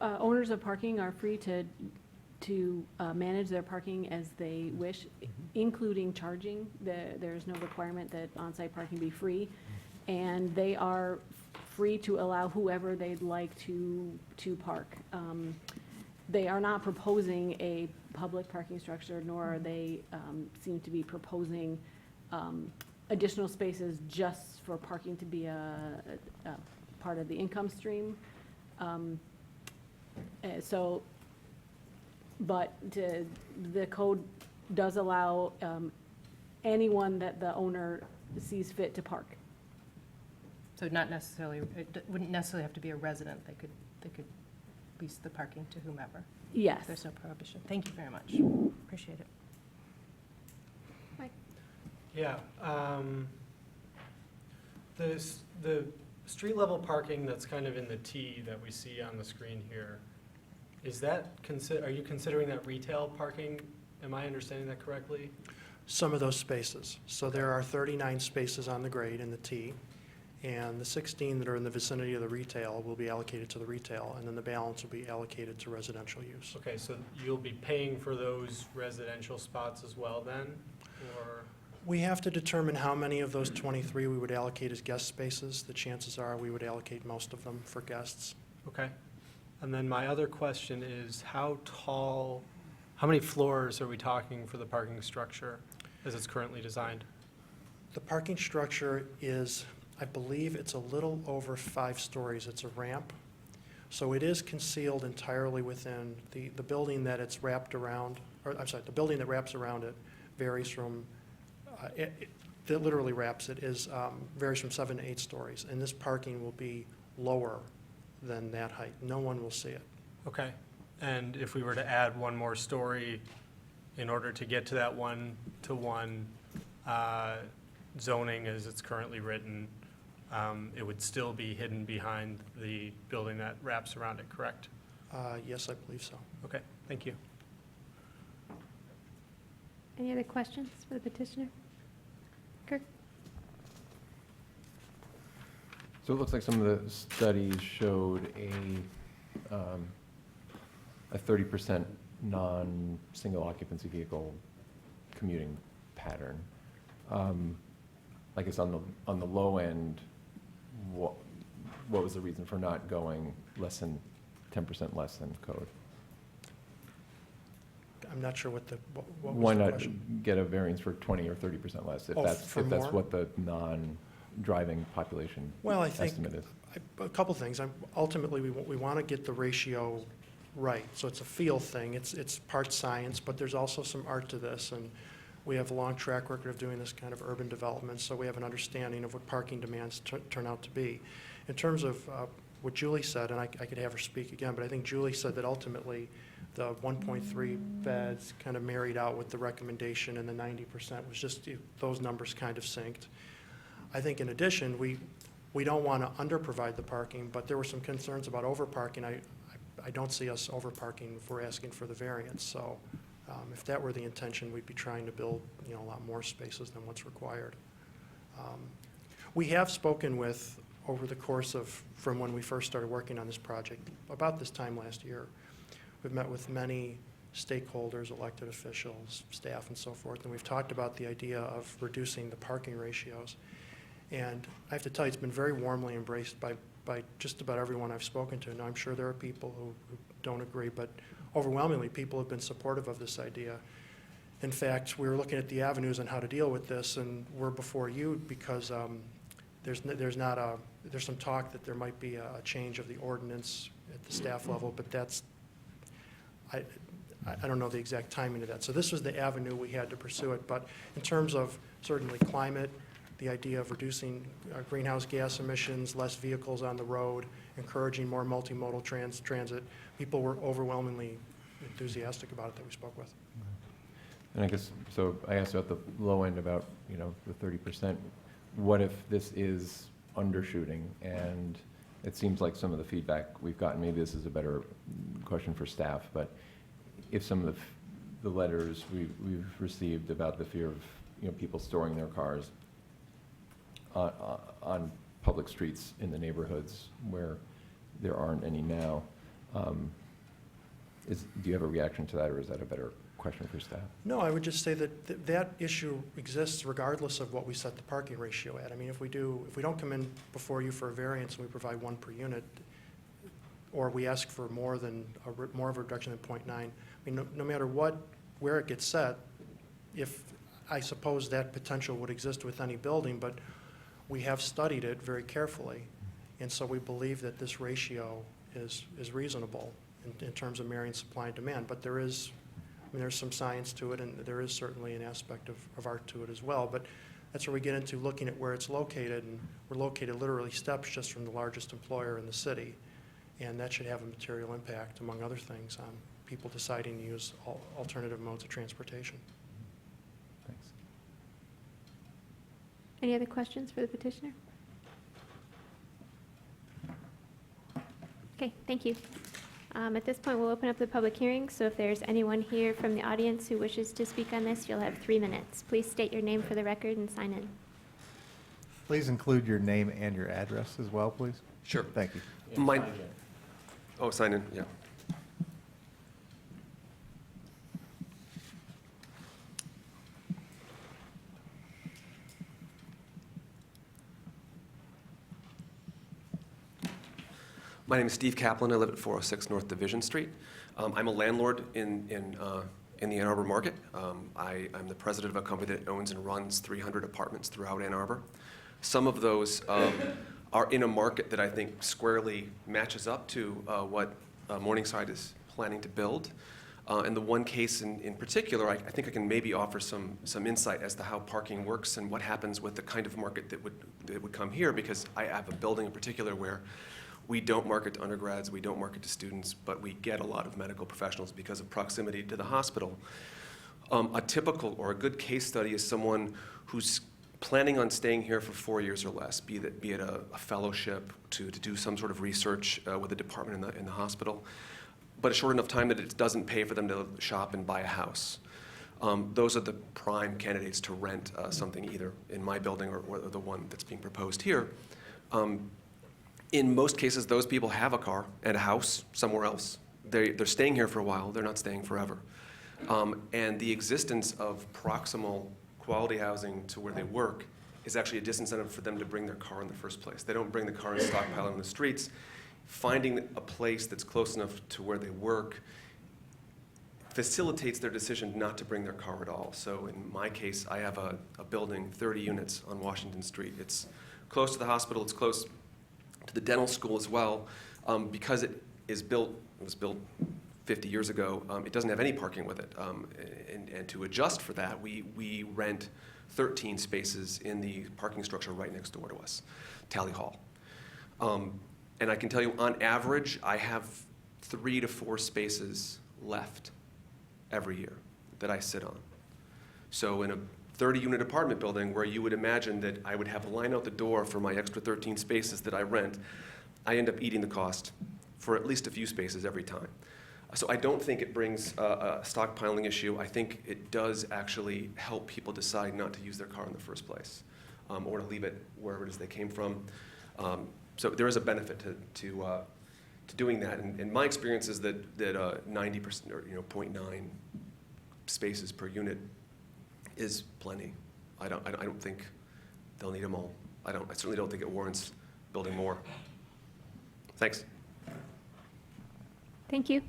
Owners of parking are free to manage their parking as they wish, including charging. There is no requirement that on-site parking be free, and they are free to allow whoever they'd like to park. They are not proposing a public parking structure, nor are they seem to be proposing additional spaces just for parking to be a part of the income stream. But the code does allow anyone that the owner sees fit to park. So not necessarily, it wouldn't necessarily have to be a resident. They could lease the parking to whomever. Yes. There's no prohibition. Thank you very much. Appreciate it. Yeah, the street level parking that's kind of in the T that we see on the screen here, is that, are you considering that retail parking? Am I understanding that correctly? Some of those spaces. So there are 39 spaces on the grade in the T, and the 16 that are in the vicinity of the retail will be allocated to the retail, and then the balance will be allocated to residential use. Okay, so you'll be paying for those residential spots as well then, or? We have to determine how many of those 23 we would allocate as guest spaces. The chances are we would allocate most of them for guests. Okay. And then my other question is, how tall, how many floors are we talking for the parking structure as it's currently designed? The parking structure is, I believe it's a little over 5 stories. It's a ramp. So it is concealed entirely within the building that it's wrapped around, or I'm sorry, the building that wraps around it varies from, that literally wraps it varies from 7 to 8 stories. And this parking will be lower than that height. No one will see it. Okay. And if we were to add one more story in order to get to that 1-to-1 zoning as it's currently written, it would still be hidden behind the building that wraps around it, correct? Yes, I believe so. Okay, thank you. Any other questions for the petitioner? Kirk? So it looks like some of the studies showed a 30% non-single occupancy vehicle commuting pattern. I guess on the low end, what was the reason for not going less than 10% less than code? I'm not sure what what Why was the not question? get a variance for 20 or 30% less if Oh, that's for if that's more? what the non-driving population Well, I think estimate is? a couple things. Ultimately, we want to get the ratio right. So it's a feel thing. It's part science, but there's also some art to this. And we have a long track record of doing this kind of urban development, so we have an understanding of what parking demands turn out to be. In terms of what Julie said, and I could have her speak again, but I think Julie said that ultimately the 1.3 beds kind of married out with the recommendation, and the 90% was just, those numbers kind of synced. I think in addition, we don't want to under-provide the parking, but there were some concerns about over-parking. I don't see us over-parking if we're asking for the variance. So if that were the intention, we'd be trying to build, a lot more spaces than what's required. We have spoken with, over the course of, from when we first started working on this project, about this time last year, we've met with many stakeholders, elected officials, staff, and so forth, and we've talked about the idea of reducing the parking ratios. And I have to tell you, it's been very warmly embraced by just about everyone I've spoken to. Now, I'm sure there are people who don't agree, but overwhelmingly, people have been supportive of this idea. In fact, we were looking at the avenues on how to deal with this, and we're before you because there's some talk that there might be a change of the ordinance at the staff level, but that's, I don't know the exact timing of that. So this was the avenue we had to pursue it. But in terms of certainly climate, the idea of reducing greenhouse gas emissions, less vehicles on the road, encouraging more multimodal transit, people were overwhelmingly enthusiastic about it that we spoke with. And I guess, so I asked about the low end, about, you know, the 30%. What if this is undershooting? And it seems like some of the feedback we've gotten, maybe this is a better question for staff, but if some of the letters we've received about the fear of, you know, people storing their cars on public streets in the neighborhoods where there aren't any now, do you have a reaction to that, or is that a better question for staff? No, I would just say that that issue exists regardless of what we set the parking ratio at. I mean, if we don't come in before you for a variance and we provide one per unit, or we ask for more of a reduction than 0.9, I mean, no matter where it gets set, I suppose that potential would exist with any building, but we have studied it very carefully, and so we believe that this ratio is reasonable in terms of marrying supply and demand. But there's some science to it, and there is certainly an aspect of art to it as well. But that's where we get into looking at where it's located, and we're located literally steps just from the largest employer in the city, and that should have a material impact, among other things, on people deciding to use alternative modes of transportation. Thanks. Any other questions for the petitioner? Okay, thank you. At this point, we'll open up the public hearing, so if there's anyone here from the audience who wishes to speak on this, you'll have 3 minutes. Please state your name for the record and sign in. Please include your name and your address as well, please. Sure. Thank you. Oh, sign in, yeah. My name is Steve Kaplan. I live at 406 North Division Street. I'm a landlord in the Ann Arbor market. I'm the president of a company that owns and runs 300 apartments throughout Ann Arbor. Some of those are in a market that I think squarely matches up to what Morningside is planning to build. And the one case in particular, I think I can maybe offer some insight as to how parking works and what happens with the kind of market that would come here, because I have a building in particular where we don't market to undergrads, we don't market to students, but we get a lot of medical professionals because of proximity to the hospital. A typical or a good case study is someone who's planning on staying here for 4 years or less, be it a fellowship to do some sort of research with a department in the hospital, but a short enough time that it doesn't pay for them to shop and buy a house. Those are the prime candidates to rent something either in my building or the one that's being proposed here. In most cases, those people have a car and a house somewhere else. They're staying here for a while, they're not staying forever. And the existence of proximal quality housing to where they work is actually a disincentive for them to bring their car in the first place. They don't bring the car and stockpile it on the streets. Finding a place that's close enough to where they work facilitates their decision not to bring their car at all. So in my case, I have a building, 30 units on Washington Street. It's close to the hospital, it's close to the dental school as well. Because it was built 50 years ago, it doesn't have any parking with it. And to adjust for that, we rent 13 spaces in the parking structure right next door to us, Tally Hall. And I can tell you, on average, I have 3 to 4 spaces left every year that I sit on. So in a 30-unit apartment building where you would imagine that I would have a line out the door for my extra 13 spaces that I rent, I end up eating the cost for at least a few spaces every time. So I don't think it brings a stockpiling issue. I think it does actually help people decide not to use their car in the first place, or to leave it wherever it is they came from. So there is a benefit to doing that. And my experience is that 90% or 0.9 spaces per unit is plenty. I don't think they'll need them all. I certainly don't think it warrants building more. Thanks. Thank you.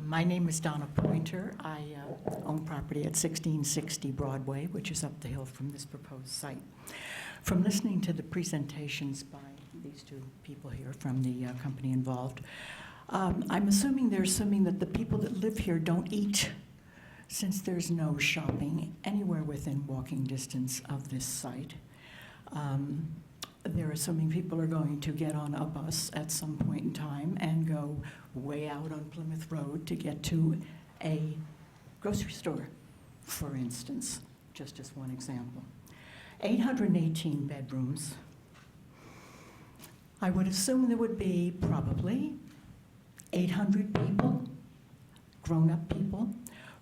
My name is Donna Pointer. I own property at 1660 Broadway, which is up the hill from this proposed site. From listening to the presentations by these two people here from the company involved, I'm assuming they're assuming that the people that live here don't eat, since there's no shopping anywhere within walking distance of this site. They're assuming people are going to get on a bus at some point in time and go way out on Plymouth Road to get to a grocery store, for instance, just as one example. 818 bedrooms. I would assume there would be probably 800 people, grown-up people,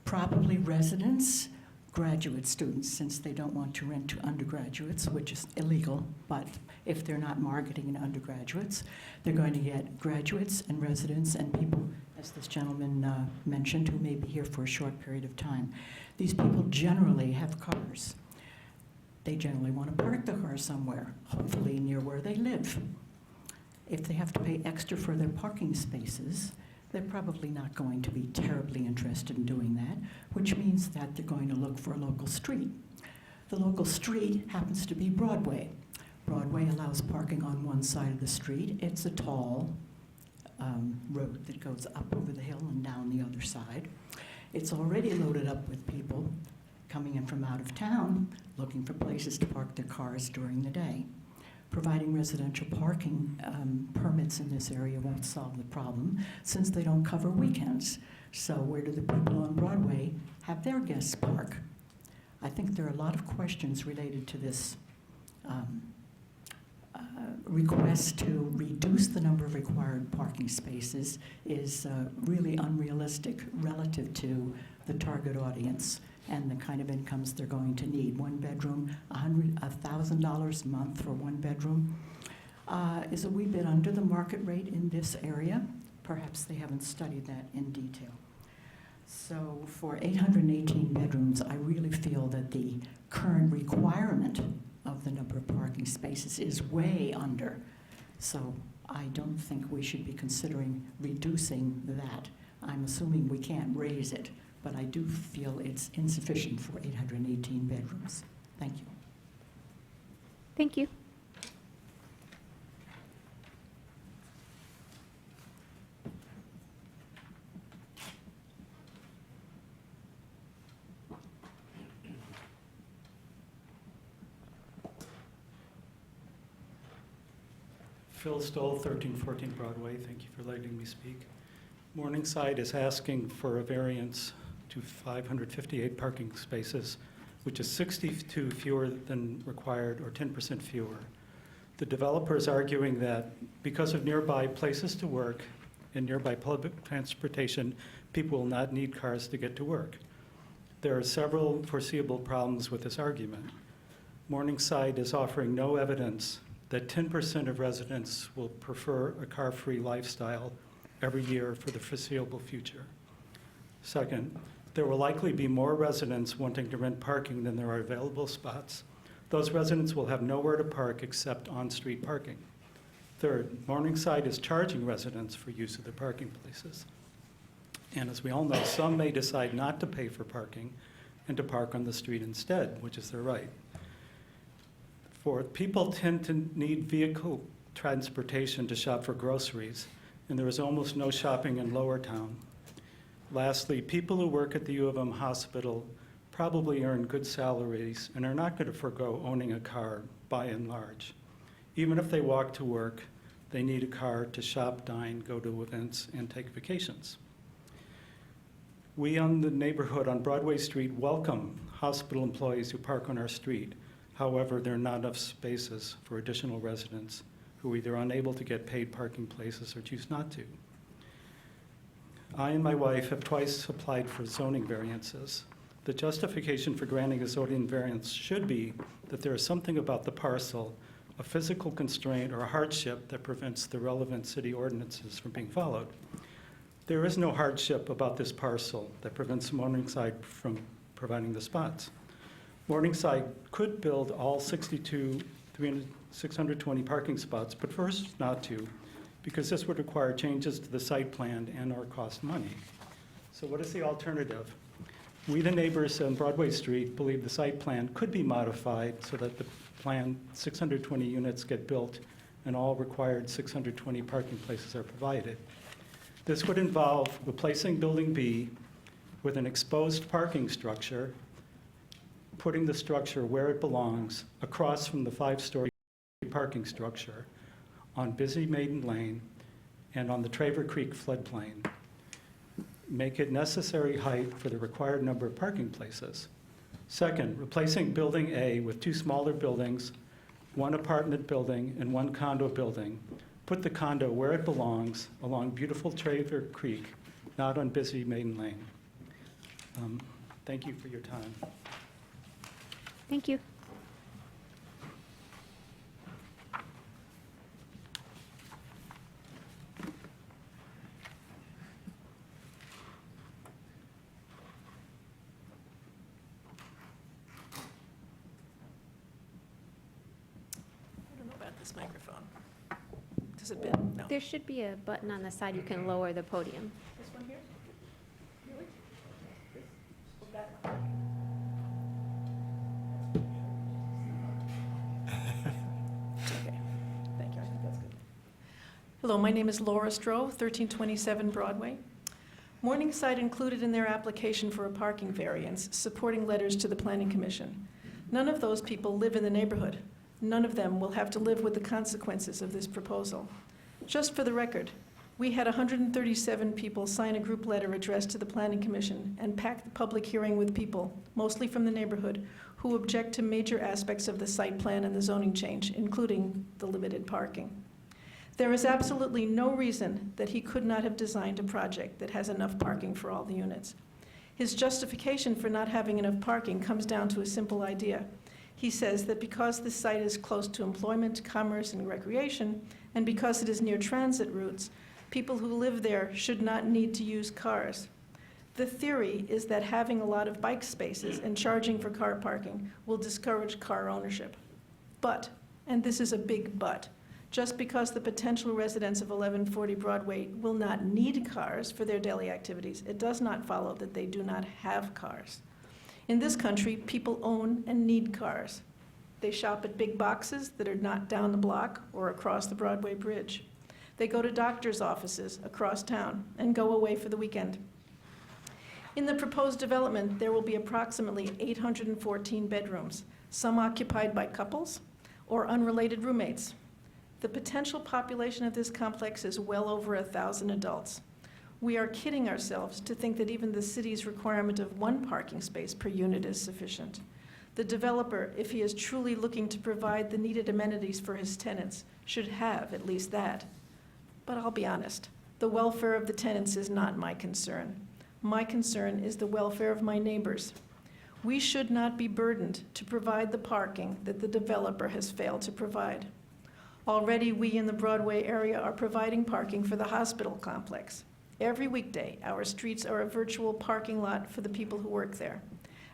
probably residents, graduate students, since they don't want to rent to undergraduates, which is illegal, but if they're not marketing to undergraduates, they're going to get graduates and residents and people, as this gentleman mentioned, who may be here for a short period of time. These people generally have cars. They generally want to park the car somewhere, hopefully near where they live. If they have to pay extra for their parking spaces, they're probably not going to be terribly interested in doing that, which means that they're going to look for a local street. The local street happens to be Broadway. Broadway allows parking on one side of the street. It's a tall road that goes up over the hill and down the other side. It's already loaded up with people coming in from out of town, looking for places to park their cars during the day. Providing residential parking permits in this area won't solve the problem, since they don't cover weekends. So where do the people on Broadway have their guests park? I think there are a lot of questions related to this request to reduce the number of required parking spaces is really unrealistic relative to the target audience and the kind of incomes they're going to need. One bedroom, $1,000 a month for one bedroom is a wee bit under the market rate in this area. Perhaps they haven't studied that in detail. So for 818 bedrooms, I really feel that the current requirement of the number of parking spaces is way under. So I don't think we should be considering reducing that. I'm assuming we can't raise it, but I do feel it's insufficient for 818 bedrooms. Thank you. Thank you. Phil Stoll, 1314 Broadway. Thank you for letting me speak. Morningside is asking for a variance to 558 parking spaces, which is 62 fewer than required, or 10% fewer. The developer is arguing that because of nearby places to work and nearby public transportation, people will not need cars to get to work. There are several foreseeable problems with this argument. Morningside is offering no evidence that 10% of residents will prefer a car-free lifestyle every year for the foreseeable future. Second, there will likely be more residents wanting to rent parking than there are available spots. Those residents will have nowhere to park except on-street parking. Third, Morningside is charging residents for use of the parking places. And as we all know, some may decide not to pay for parking and to park on the street instead, which is their right. Fourth, people tend to need vehicle transportation to shop for groceries, and there is almost no shopping in Lower Town. Lastly, people who work at the U of M hospital probably earn good salaries and are not going to forego owning a car by and large. Even if they walk to work, they need a car to shop, dine, go to events, and take vacations. We on the neighborhood on Broadway Street welcome hospital employees who park on our street. However, there are not enough spaces for additional residents who are either unable to get paid parking places or choose not to. I and my wife have twice applied for zoning variances. The justification for granting a zoning variance should be that there is something about the parcel, a physical constraint or a hardship that prevents the relevant city ordinances from being followed. There is no hardship about this parcel that prevents Morningside from providing the spots. Morningside could build all 620 parking spots, but first not to, because this would require changes to the site plan and or cost money. So what is the alternative? We, the neighbors on Broadway Street, believe the site plan could be modified so that the planned 620 units get built and all required 620 parking places are provided. This would involve replacing Building B with an exposed parking structure, putting the structure where it belongs, across from the 5-story parking structure on busy Maiden Lane and on the Traver Creek floodplain. Make it necessary height for the required number of parking places. Second, replacing Building A with 2 smaller buildings, 1 apartment building and 1 condo building. Put the condo where it belongs, along beautiful Traver Creek, not on busy Maiden Lane. Thank you for your time. Thank you. I don't know about this microphone. Does it bend? No. There should be a button on the side you can lower the podium. This one here? Really? Okay, thank you, I think that's good. Hello, my name is Laura Stroh, 1327 Broadway. Morningside included in their application for a parking variance supporting letters to the Planning Commission. None of those people live in the neighborhood. None of them will have to live with the consequences of this proposal. Just for the record, we had 137 people sign a group letter addressed to the Planning Commission and packed the public hearing with people, mostly from the neighborhood, who object to major aspects of the site plan and the zoning change, including the limited parking. There is absolutely no reason that he could not have designed a project that has enough parking for all the units. His justification for not having enough parking comes down to a simple idea. He says that because this site is close to employment, commerce, and recreation, and because it is near transit routes, people who live there should not need to use cars. The theory is that having a lot of bike spaces and charging for car parking will discourage car ownership. But, and this is a big but, just because the potential residents of 1140 Broadway will not need cars for their daily activities, it does not follow that they do not have cars. In this country, people own and need cars. They shop at big boxes that are not down the block or across the Broadway Bridge. They go to doctor's offices across town and go away for the weekend. In the proposed development, there will be approximately 814 bedrooms, some occupied by couples or unrelated roommates. The potential population of this complex is well over 1,000 adults. We are kidding ourselves to think that even the city's requirement of 1 parking space per unit is sufficient. The developer, if he is truly looking to provide the needed amenities for his tenants, should have at least that. But I'll be honest, the welfare of the tenants is not my concern. My concern is the welfare of my neighbors. We should not be burdened to provide the parking that the developer has failed to provide. Already, we in the Broadway area are providing parking for the hospital complex. Every weekday, our streets are a virtual parking lot for the people who work there.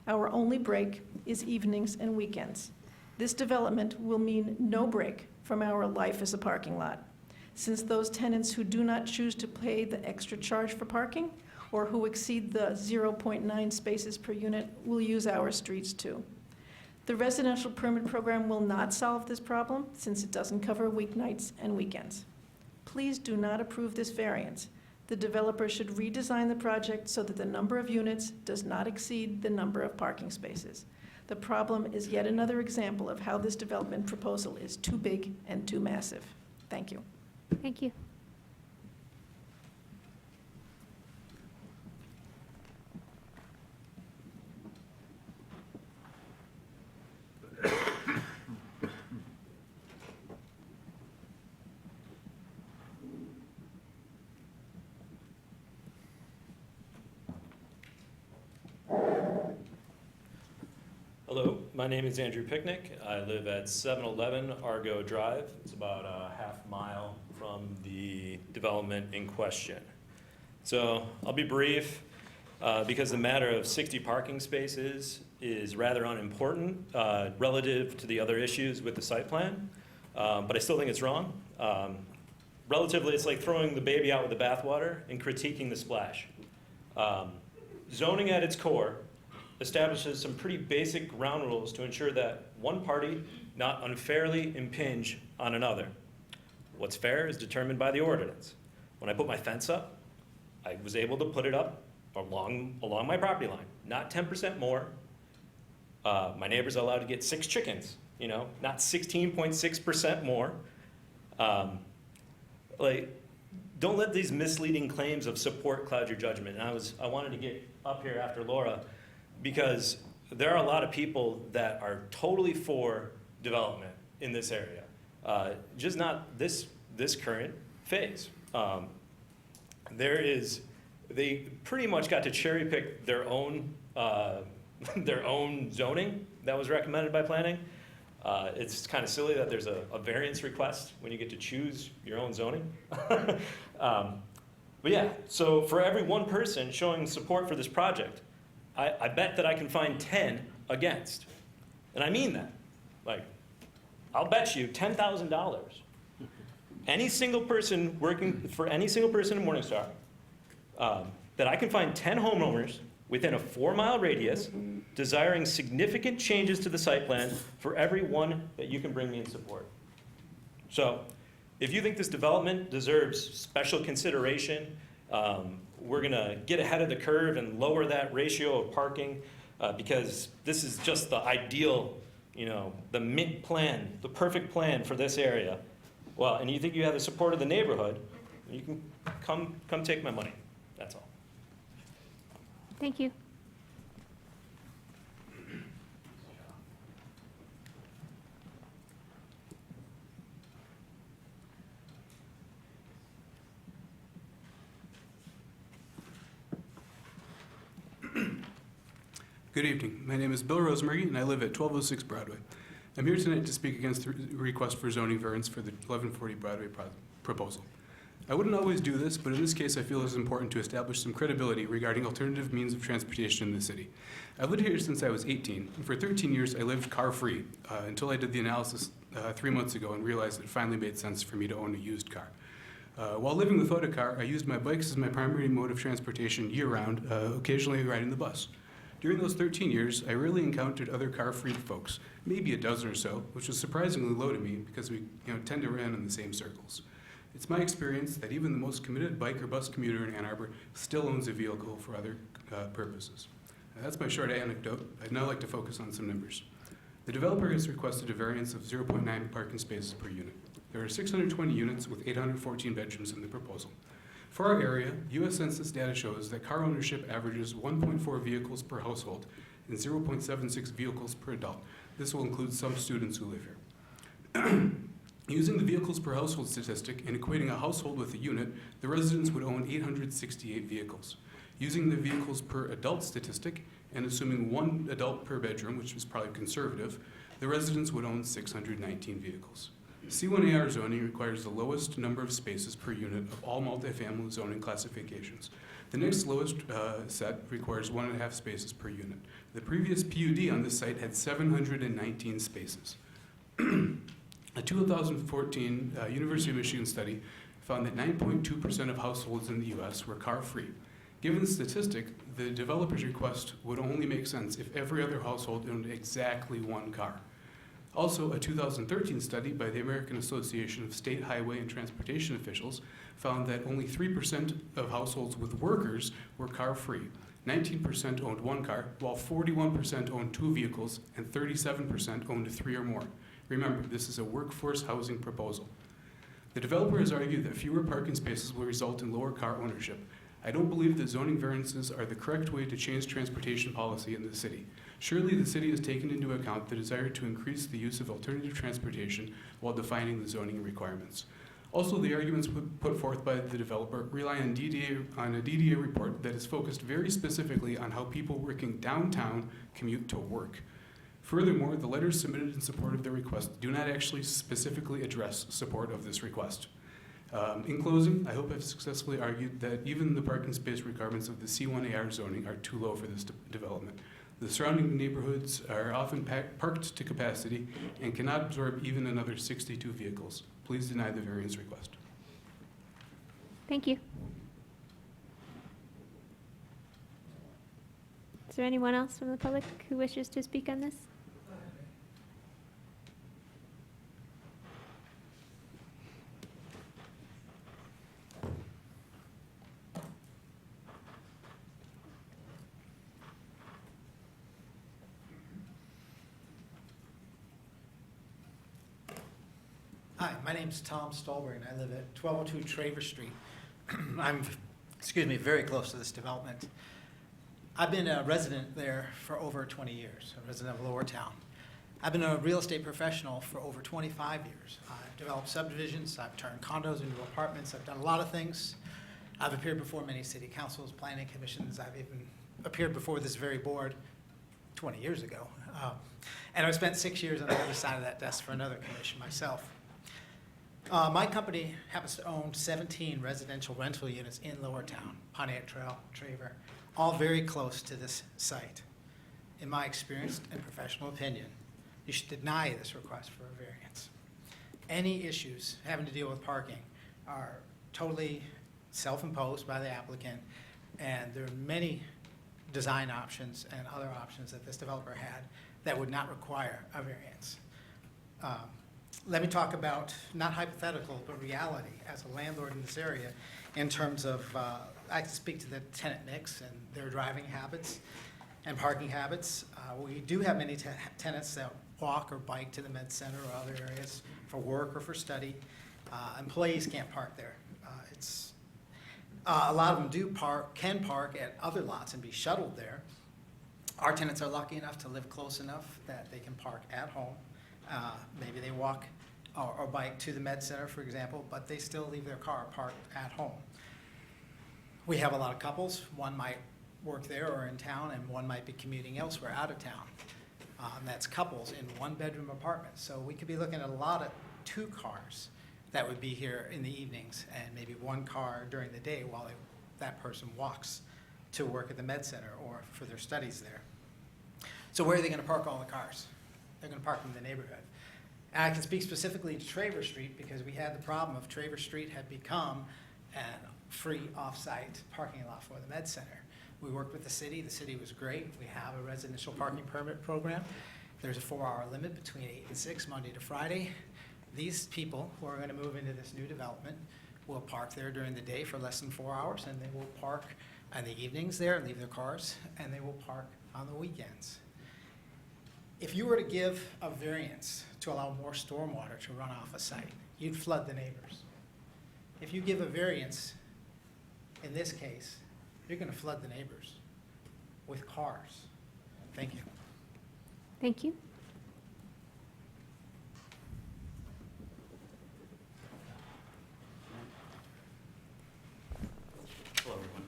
Our only break is evenings and weekends. This development will mean no break from our life as a parking lot, since those tenants who do not choose to pay the extra charge for parking or who exceed the 0.9 spaces per unit will use our streets too. The residential permit program will not solve this problem since it doesn't cover weeknights and weekends. Please do not approve this variance. The developer should redesign the project so that the number of units does not exceed the number of parking spaces. The problem is yet another example of how this development proposal is too big and too massive. Thank you. Thank you. Hello, my name is Andrew Picnic. I live at 711 Argo Drive. It's about a half mile from the development in question. So I'll be brief because the matter of 60 parking spaces is rather unimportant relative to the other issues with the site plan, but I still think it's wrong. Relatively, it's like throwing the baby out with the bathwater and critiquing the splash. Zoning at its core establishes some pretty basic ground rules to ensure that one party not unfairly impinge on another. What's fair is determined by the ordinance. When I put my fence up, I was able to put it up along my property line, not 10% more. My neighbors are allowed to get 6 chickens, you know, not 16.6% more. Like, don't let these misleading claims of support cloud your judgment. And I wanted to get up here after Laura because there are a lot of people that are totally for development in this area, just not this current phase. They pretty much got to cherry pick their own zoning that was recommended by planning. It's kind of silly that there's a variance request when you get to choose your own zoning. But yeah, so for every one person showing support for this project, I bet that I can find 10 against. And I mean that. Like, I'll bet you $10,000. Any single person working for any single person in Morningstar, that I can find 10 homeowners within a 4-mile radius desiring significant changes to the site plan for every one that you can bring me in support. So if you think this development deserves special consideration, we're gonna get ahead of the curve and lower that ratio of parking because this is just the ideal, you know, the mint plan, the perfect plan for this area. Well, and you think you have the support of the neighborhood, you can come take my money. That's all. Thank you. Good evening. My name is Bill Rosemary, and I live at 1206 Broadway. I'm here tonight to speak against the request for zoning variance for the 1140 Broadway proposal. I wouldn't always do this, but in this case I feel it's important to establish some credibility regarding alternative means of transportation in the city. I've lived here since I was 18, and for 13 years I lived car-free until I did the analysis 3 months ago and realized it finally made sense for me to own a used car. While living without a car, I used my bikes as my primary mode of transportation year-round, occasionally riding the bus. During those 13 years, I rarely encountered other car-free folks, maybe a dozen or so, which was surprisingly low to me because we tend to run in the same circles. It's my experience that even the most committed bike or bus commuter in Ann Arbor still owns a vehicle for other purposes. That's my short anecdote. I'd now like to focus on some numbers. The developer has requested a variance of 0.9 parking spaces per unit. There are 620 units with 814 bedrooms in the proposal. For our area, U.S. Census data shows that car ownership averages 1.4 vehicles per household and 0.76 vehicles per adult. This will include some students who live here. Using the vehicles per household statistic and equating a household with a unit, the residents would own 868 vehicles. Using the vehicles per adult statistic and assuming 1 adult per bedroom, which is probably conservative, the residents would own 619 vehicles. C1AR zoning requires the lowest number of spaces per unit of all multifamily zoning classifications. The next lowest set requires 1.5 spaces per unit. The previous PUD on this site had 719 spaces. A 2014 University of Michigan study found that 9.2% of households in the U.S. were car-free. Given the statistic, the developer's request would only make sense if every other household owned exactly 1 car. Also, a 2013 study by the American Association of State Highway and Transportation Officials found that only 3% of households with workers were car-free. 19% owned 1 car, while 41% owned 2 vehicles, and 37% owned 3 or more. Remember, this is a workforce housing proposal. The developer has argued that fewer parking spaces will result in lower car ownership. I don't believe that zoning variances are the correct way to change transportation policy in the city. Surely the city has taken into account the desire to increase the use of alternative transportation while defining the zoning requirements. Also, the arguments put forth by the developer rely on a DDA report that is focused very specifically on how people working downtown commute to work. Furthermore, the letters submitted in support of the request do not actually specifically address support of this request. In closing, I hope I've successfully argued that even the parking space requirements of the C1AR zoning are too low for this development. The surrounding neighborhoods are often parked to capacity and cannot absorb even another 62 vehicles. Please deny the variance request. Thank you. Is there anyone else from the public who wishes to speak on this? Hi, my name's Tom Stolberg, and I live at 1202 Traver Street. I'm, very close to this development. I've been a resident there for over 20 years, a resident of Lower Town. I've been a real estate professional for over 25 years. I've developed subdivisions, I've turned condos into apartments, I've done a lot of things. I've appeared before many city councils, planning commissions, I've even appeared before this very board 20 years ago. And I've spent 6 years on the other side of that desk for another commission myself. My company happens to own 17 residential rental units in Lower Town, Pontiac Trail, Traver, all very close to this site. In my experience and professional opinion, you should deny this request for a variance. Any issues having to deal with parking are totally self-imposed by the applicant, and there are many design options and other options that this developer had that would not require a variance. Let me talk about, not hypothetical, but reality as a landlord in this area in terms of, I can speak to the tenant mix and their driving habits and parking habits. We do have many tenants that walk or bike to the med center or other areas for work or for study. Employees can't park there. A lot of them can park at other lots and be shuttled there. Our tenants are lucky enough to live close enough that they can park at home. Maybe they walk or bike to the med center, for example, but they still leave their car parked at home. We have a lot of couples. One might work there or in town, and one might be commuting elsewhere out of town. That's couples in one-bedroom apartments. So we could be looking at a lot of 2 cars that would be here in the evenings, and maybe 1 car during the day while that person walks to work at the med center or for their studies there. So where are they going to park all the cars? They're going to park in the neighborhood. And I can speak specifically to Traver Street because we had the problem of Traver Street had become a free off-site parking lot for the med center. We worked with the city. The city was great. We have a residential parking permit program. There's a 4-hour limit between 8 and 6, Monday to Friday. These people who are going to move into this new development will park there during the day for less than 4 hours, and they will park in the evenings there, leave their cars, and they will park on the weekends. If you were to give a variance to allow more stormwater to run off a site, you'd flood the neighbors. If you give a variance, in this case, you're going to flood the neighbors with cars. Thank you. Thank you. Hello, everyone.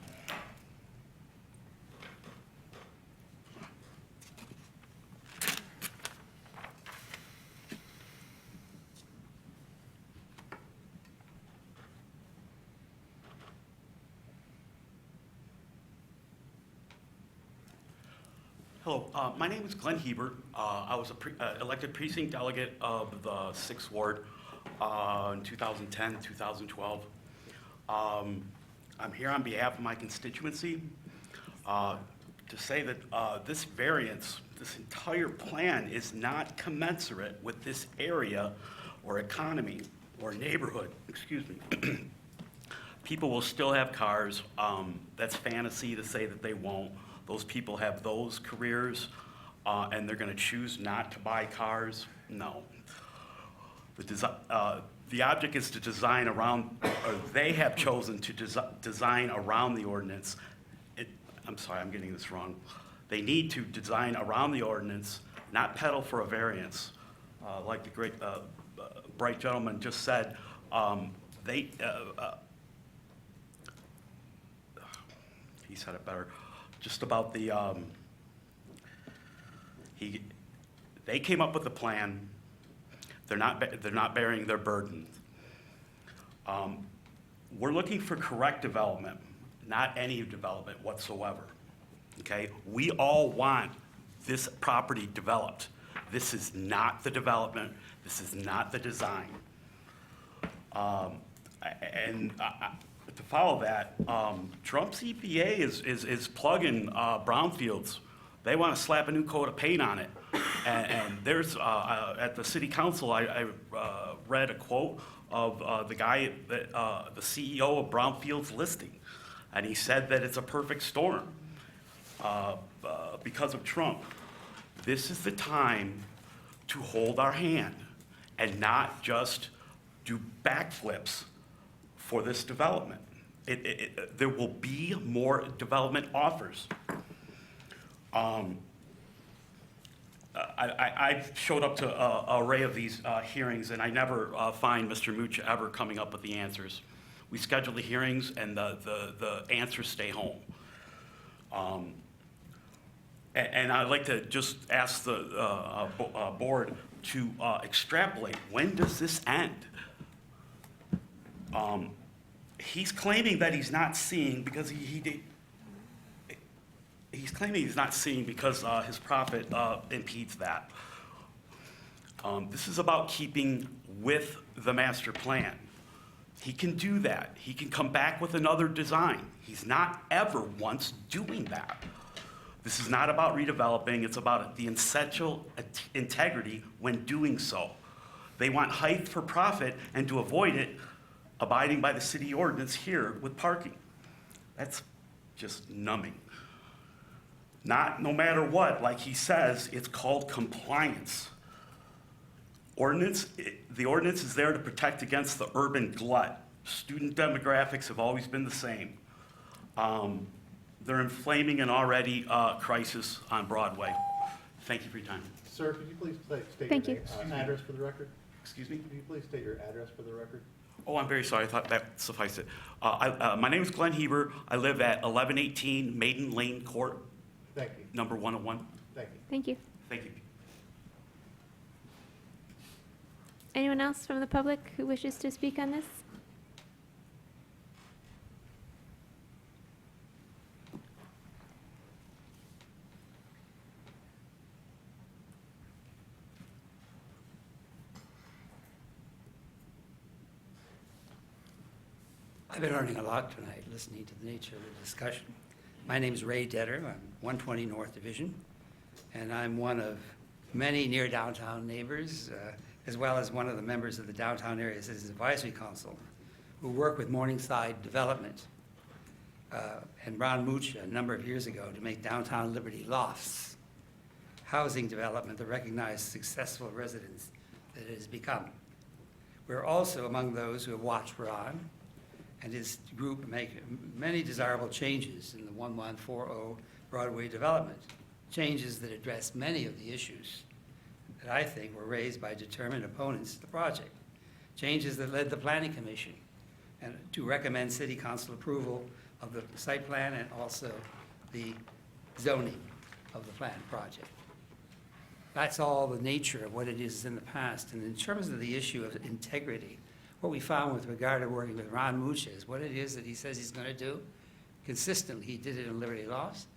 Hello, my name is Glenn Hebert. I was a elected precinct delegate of the 6th Ward in 2010, 2012. I'm here on behalf of my constituency to say that this variance, this entire plan is not commensurate with this area or economy or neighborhood, excuse me. People will still have cars. That's fantasy to say that they won't. Those people have those careers, and they're going to choose not to buy cars? No. The object is to design around, or they have chosen to design around the ordinance. I'm sorry, I'm getting this wrong. They need to design around the ordinance, not pedal for a variance. Like the great, bright gentleman just said, he said it better. Just about the, they came up with a plan. They're not bearing their burden. We're looking for correct development, not any development whatsoever. Okay, we all want this property developed. This is not the development. This is not the design. To follow that, Trump's EPA is plugging brownfields. They want to slap a new coat of paint on it. And there's, at the city council, I read a quote of the guy, the CEO of Brownfields Listing. And he said that it's a perfect storm because of Trump. This is the time to hold our hand and not just do backflips for this development. There will be more development offers. I showed up to an array of these hearings, and I never find Mr. Mooch ever coming up with the answers. We schedule the hearings, and the answers stay home. And I'd like to just ask the board to extrapolate. When does this end? He's claiming that he's not seeing because he's claiming he's not seeing because his profit impedes that. This is about keeping with the master plan. He can do that. He can come back with another design. He's not ever once doing that. This is not about redeveloping. It's about the essential integrity when doing so. They want height for profit, and to avoid it, abiding by the city ordinance here with parking. That's just numbing. No matter what, like he says, it's called compliance. The ordinance is there to protect against the urban glut. Student demographics have always been the same. They're inflaming an already crisis on Broadway. Thank you for your time. Sir, could you please state Thank your you. name, address for the record? Excuse me? Could you please state your address for the record? Oh, I'm very sorry. I thought that sufficed it. My name is Glenn Heber. I live at 1118 Maiden Lane Court, Thank you. number 101. Thank you. Thank you. Thank you. Anyone else from the public who wishes to speak on this? I've been learning a lot tonight, listening to the nature of the discussion. My name is Ray Detter. I'm 120 North Division, and I'm one of many near downtown neighbors, as well as one of the members of the Downtown Area Citizens Advisory Council, who work with Morningside Development and Ron Mooch a number of years ago to make downtown Liberty Lofts housing development the recognized successful residence that it has become. We're also among those who have watched Ron and his group make many desirable changes in the 1140 Broadway development, changes that address many of the issues that I think were raised by determined opponents to the project, changes that led the Planning Commission and to recommend City Council approval of the site plan and also the zoning of the planned project. That's all the nature of what it is in the past. And in terms of the issue of integrity, what we found with regard to working with Ron Mooch is what it is that he says he's going to do. Consistently, he did it in Liberty Lofts,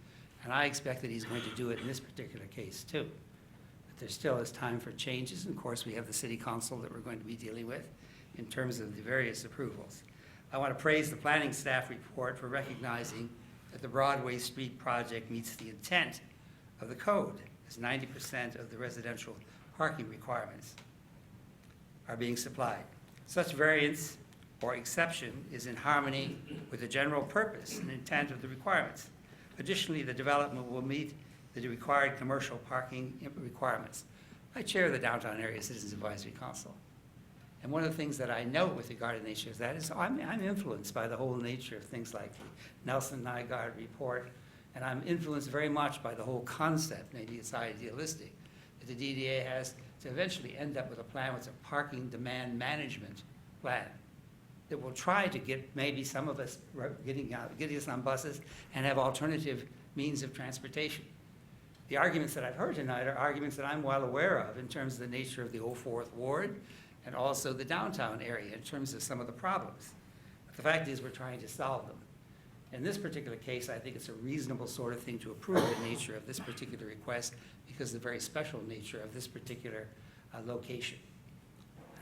and I expect that he's going to do it in this particular case too. But there still is time for changes, and of course we have the City Council that we're going to be dealing with in terms of the various approvals. I want to praise the planning staff report for recognizing that the Broadway Street project meets the intent of the code, as 90% of the residential parking requirements are being supplied. Such variance or exception is in harmony with the general purpose and intent of the requirements. Additionally, the development will meet the required commercial parking requirements. I chair the Downtown Area Citizens Advisory Council. And one of the things that I note with regard to the nature of that is I'm influenced by the whole nature of things like the Nelson Nygaard report, and I'm influenced very much by the whole concept, maybe it's idealistic, that the DDA has to eventually end up with a plan with a parking demand management plan that will try to get maybe some of us getting us on buses and have alternative means of transportation. The arguments that I've heard tonight are arguments that I'm well aware of in terms of the nature of the 04th Ward and also the downtown area in terms of some of the problems. But the fact is we're trying to solve them. In this particular case, I think it's a reasonable sort of thing to approve the nature of this particular request because of the very special nature of this particular location.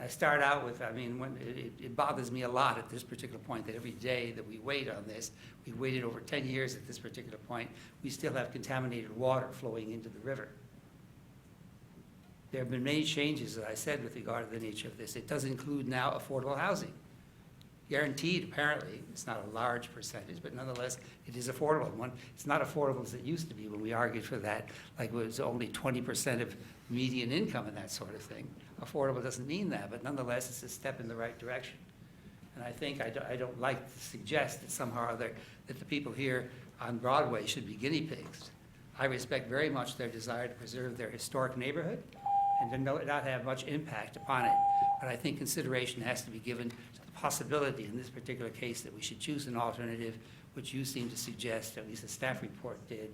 I start out with, it bothers me a lot at this particular point that every day that we wait on this, we waited over 10 years at this particular point, we still have contaminated water flowing into the river. There have been many changes, as I said, with regard to the nature of this. It does include now affordable housing. Guaranteed, apparently, it's not a large percentage, but nonetheless, it is affordable. It's not affordable as it used to be when we argued for that, like it was only 20% of median income and that sort of thing. Affordable doesn't mean that, but nonetheless, it's a step in the right direction. And I think, I don't like to suggest that somehow or other that the people here on Broadway should be guinea pigs. I respect very much their desire to preserve their historic neighborhood and to not have much impact upon it. But I think consideration has to be given to the possibility in this particular case that we should choose an alternative, which you seem to suggest, at least the staff report did,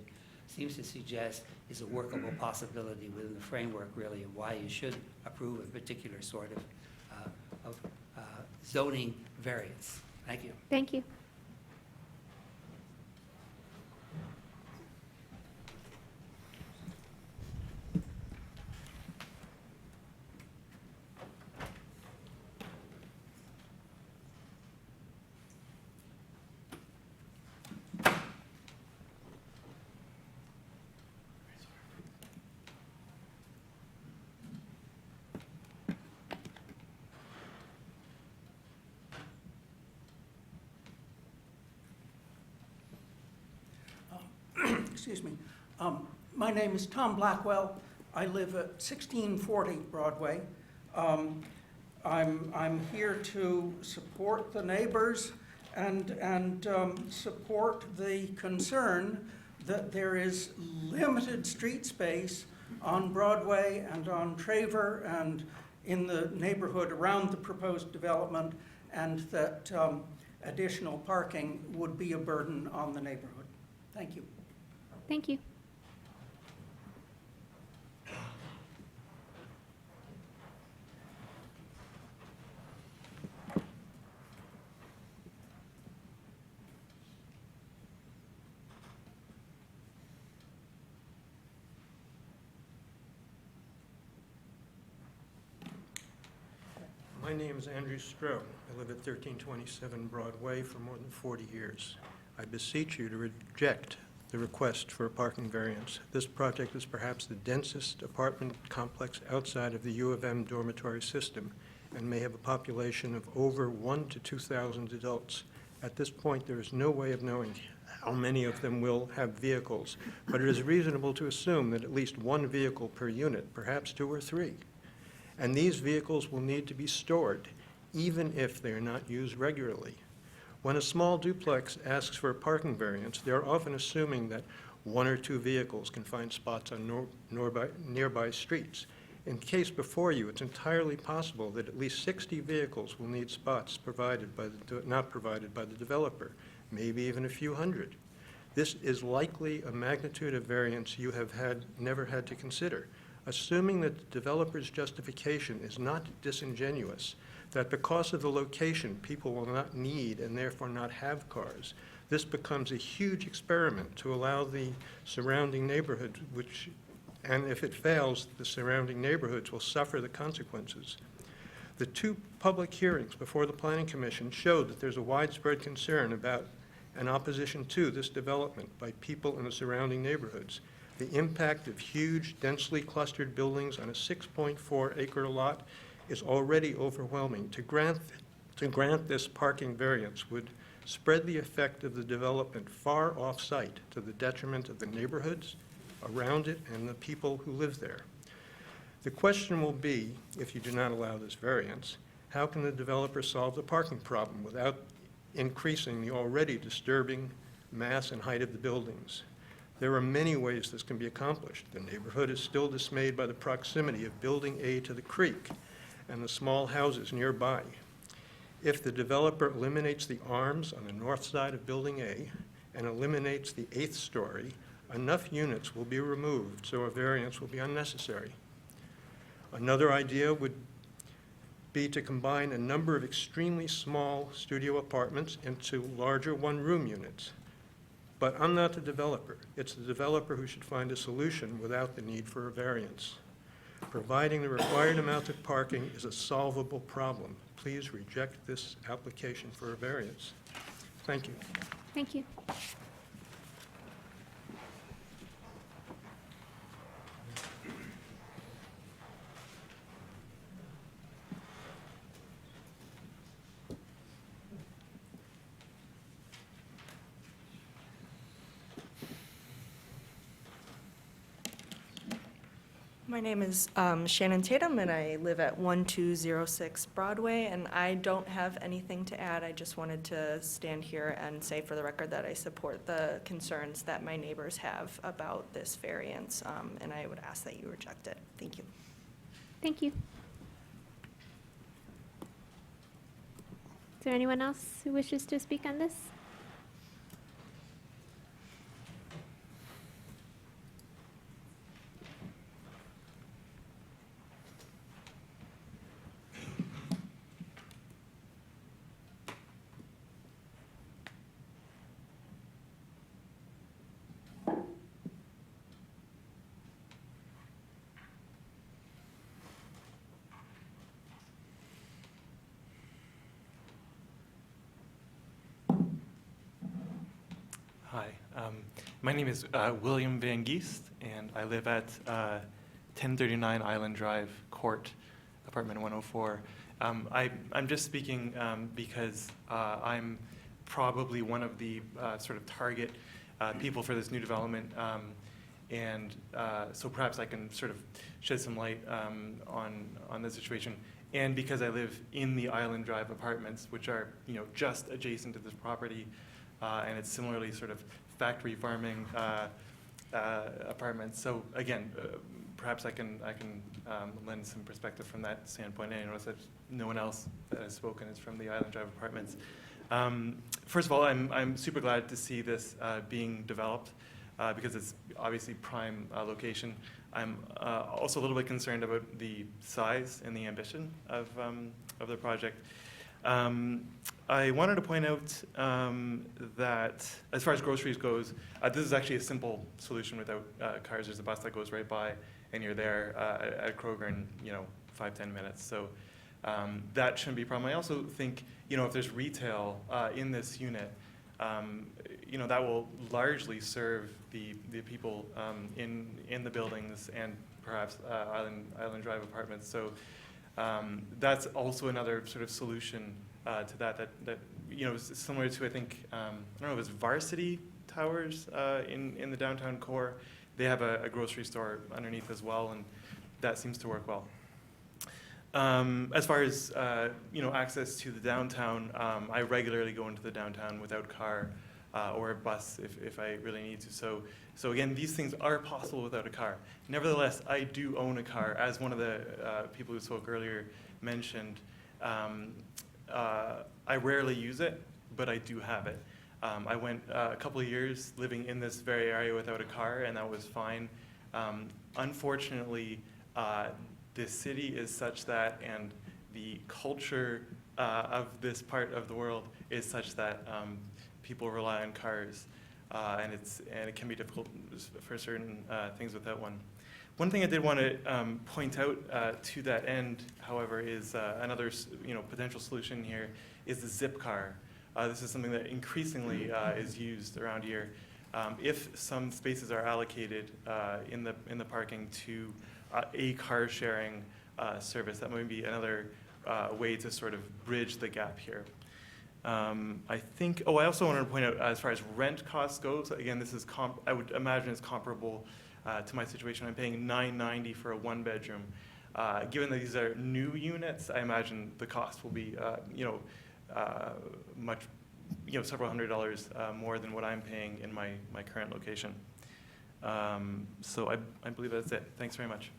seems to suggest is a workable possibility within the framework really of why you should approve a particular sort of zoning variance. Thank you. Thank you. Excuse me. My name is Tom Blackwell. I live at 1640 Broadway. I'm here to support the neighbors and support the concern that there is limited street space on Broadway and on Traver and in the neighborhood around the proposed development, and that additional parking would be a burden on the neighborhood. Thank you. Thank you. My name is Andrew Stroh. I live at 1327 Broadway for more than 40 years. I beseech you to reject the request for a parking variance. This project is perhaps the densest apartment complex outside of the U of M dormitory system and may have a population of over 1,000 to 2,000 adults. At this point, there is no way of knowing how many of them will have vehicles, but it is reasonable to assume that at least one vehicle per unit, perhaps 2 or 3. And these vehicles will need to be stored, even if they are not used regularly. When a small duplex asks for a parking variance, they are often assuming that 1 or 2 vehicles can find spots on nearby streets. In the case before you, it's entirely possible that at least 60 vehicles will need spots not provided by the developer, maybe even a few hundred. This is likely a magnitude of variance you have never had to consider. Assuming that the developer's justification is not disingenuous, that because of the location, people will not need and therefore not have cars, this becomes a huge experiment to allow the surrounding neighborhood, and if it fails, the surrounding neighborhoods will suffer the consequences. The 2 public hearings before the Planning Commission showed that there's a widespread concern about an opposition to this development by people in the surrounding neighborhoods. The impact of huge, densely clustered buildings on a 6.4-acre lot is already overwhelming. To grant this parking variance would spread the effect of the development far off-site to the detriment of the neighborhoods around it and the people who live there. The question will be, if you do not allow this variance, how can the developer solve the parking problem without increasing the already disturbing mass and height of the buildings? There are many ways this can be accomplished. The neighborhood is still dismayed by the proximity of Building A to the creek and the small houses nearby. If the developer eliminates the arms on the north side of Building A and eliminates the 8th story, enough units will be removed so a variance will be unnecessary. Another idea would be to combine a number of extremely small studio apartments into larger one-room units. But I'm not the developer. It's the developer who should find a solution without the need for a variance. Providing the required amount of parking is a solvable problem. Please reject this application for a variance. Thank you. Thank you. My name is Shannon Tatum, and I live at 1206 Broadway, and I don't have anything to add. I just wanted to stand here and say for the record that I support the concerns that my neighbors have about this variance, and I would ask that you reject it. Thank you. Thank you. Is there anyone else who wishes to speak on this? Hi, my name is William Van Geest, and I live at 1039 Island Drive Court, apartment 104. I'm just speaking because I'm probably one of the sort of target people for this new development, and so perhaps I can sort of shed some light on the situation. And because I live in the Island Drive apartments, which are just adjacent to this property. And it's similarly sort of factory farming apartments. So again, perhaps I can lend some perspective from that standpoint. And I notice that no one else that has spoken is from the Island Drive apartments. First of all, I'm super glad to see this being developed because it's obviously prime location. I'm also a little bit concerned about the size and the ambition of the project. I wanted to point out that as far as groceries goes, this is actually a simple solution without cars. There's a bus that goes right by, and you're there at Kroger in 5-10 minutes. So that shouldn't be a problem. I also think if there's retail in this unit, that will largely serve the people in the buildings and perhaps Island Drive apartments. So that's also another sort of solution to that is similar to, I think, I don't know if it's Varsity Towers in the downtown core. They have a grocery store underneath as well, and that seems to work well. As far as access to the downtown, I regularly go into the downtown without car or a bus if I really need to. So again, these things are possible without a car. Nevertheless, I do own a car, as one of the people who spoke earlier mentioned. I rarely use it, but I do have it. I went a couple of years living in this very area without a car, and that was fine. Unfortunately, the city is such that, and the culture of this part of the world is such that people rely on cars, and it can be difficult for certain things without one. One thing I did want to point out to that end, however, is another potential solution here is the zip car. This is something that increasingly is used around here. If some spaces are allocated in the parking to a car sharing service, that might be another way to sort of bridge the gap here. I think, I also wanted to point out, as far as rent costs goes, again, this is I would imagine it's comparable to my situation. I'm paying $9.90 for a one-bedroom. Given that these are new units, I imagine the cost will be, much, several $100s more than what I'm paying in my current location. So I believe that's it. Thanks very much.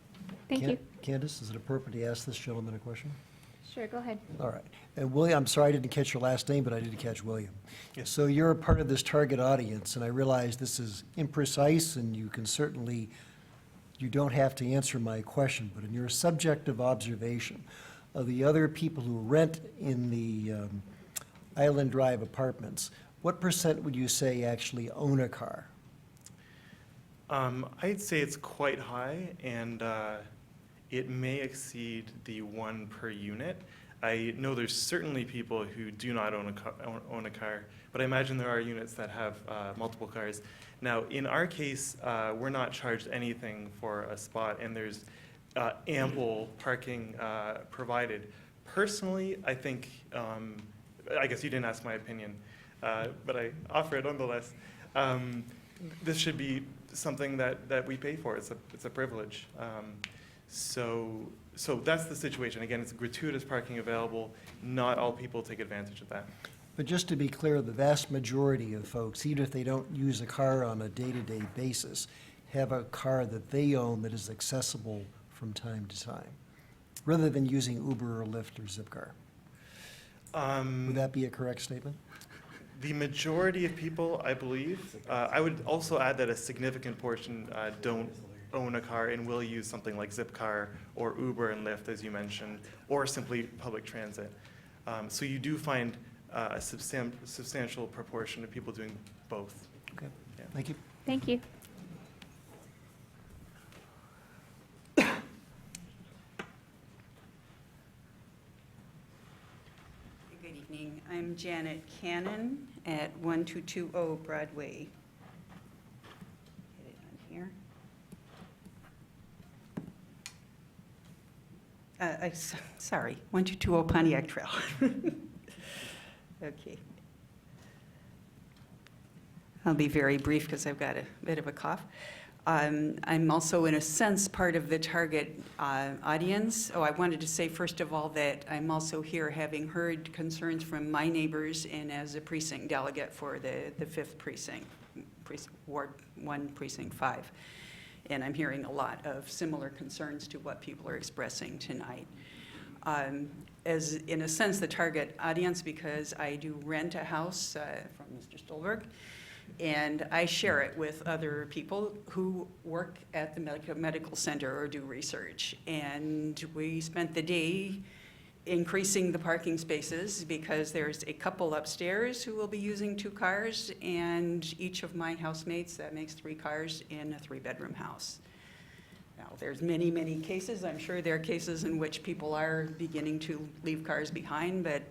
Thank you. Candace, is it appropriate to ask this gentleman a question? Sure, go ahead. All right. And William, I'm sorry I didn't catch your last name, but I did catch William. Yes. So you're a part of this target audience, and I realize this is imprecise, and you don't have to answer my question, but in your subjective observation of the other people who rent in the Island Drive apartments, what % would you say actually own a car? I'd say it's quite high, and it may exceed the one per unit. I know there's certainly people who do not own a car, but I imagine there are units that have multiple cars. Now, in our case, we're not charged anything for a spot, and there's ample parking provided. Personally, I think, I guess you didn't ask my opinion, but I offer it nonetheless. This should be something that we pay for. It's a privilege. So that's the situation. Again, it's gratuitous parking available. Not all people take advantage of that. But just to be clear, the vast majority of folks, even if they don't use a car on a day-to-day basis, have a car that they own that is accessible from time to time, rather than using Uber or Lyft or Zipcar. Would that be a correct statement? The majority of people, I believe, I would also add that a significant portion don't own a car and will use something like Zipcar or Uber and Lyft, as you mentioned, or simply public transit. So you do find a substantial proportion of people doing both. Okay, Yeah. thank you. Thank you. Good evening. I'm Janet Cannon at 1220 Broadway. Get it on here. Sorry, 1220 Pontiac Trail. Okay. I'll be very brief because I've got a bit of a cough. I'm also, in a sense, part of the target audience. Oh, I wanted to say, first of all, that I'm also here having heard concerns from my neighbors and as a precinct delegate for the 5th precinct, Ward 1, Precinct 5. And I'm hearing a lot of similar concerns to what people are expressing tonight. As, in a sense, the target audience, because I do rent a house from Mr. Stolberg, and I share it with other people who work at the medical center or do research. And we spent the day increasing the parking spaces because there's a couple upstairs who will be using 2 cars, and each of my housemates, that makes 3 cars in a 3-bedroom house. Now, there's many, many cases. I'm sure there are cases in which people are beginning to leave cars behind, but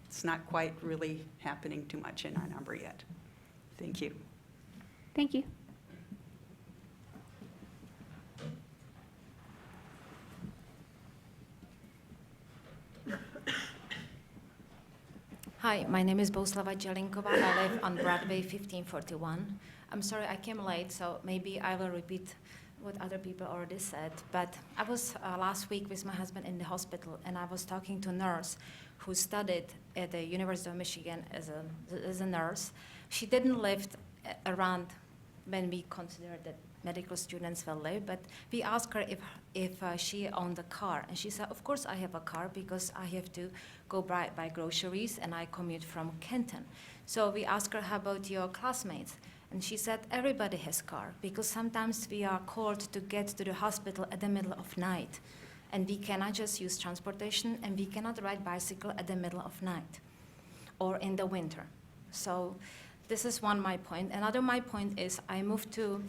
it's not quite really happening too much in our number yet. Thank you. Thank you. Hi, my name is Bohuslava Jelinkova. I live on Broadway 1541. I'm sorry I came late, so maybe I will repeat what other people already said. But I was last week with my husband in the hospital, and I was talking to a nurse who studied at the University of Michigan as a nurse. She didn't live around when we considered that medical students will live, but we asked her if she owned a car, and she said, of course I have a car because I have to go buy groceries and I commute from Kenton. So we asked her, how about your classmates? And she said, everybody has a car because sometimes we are called to get to the hospital at the middle of night, and we cannot just use transportation, and we cannot ride bicycle at the middle of night or in the winter. So this is one my point. Another my point is I moved to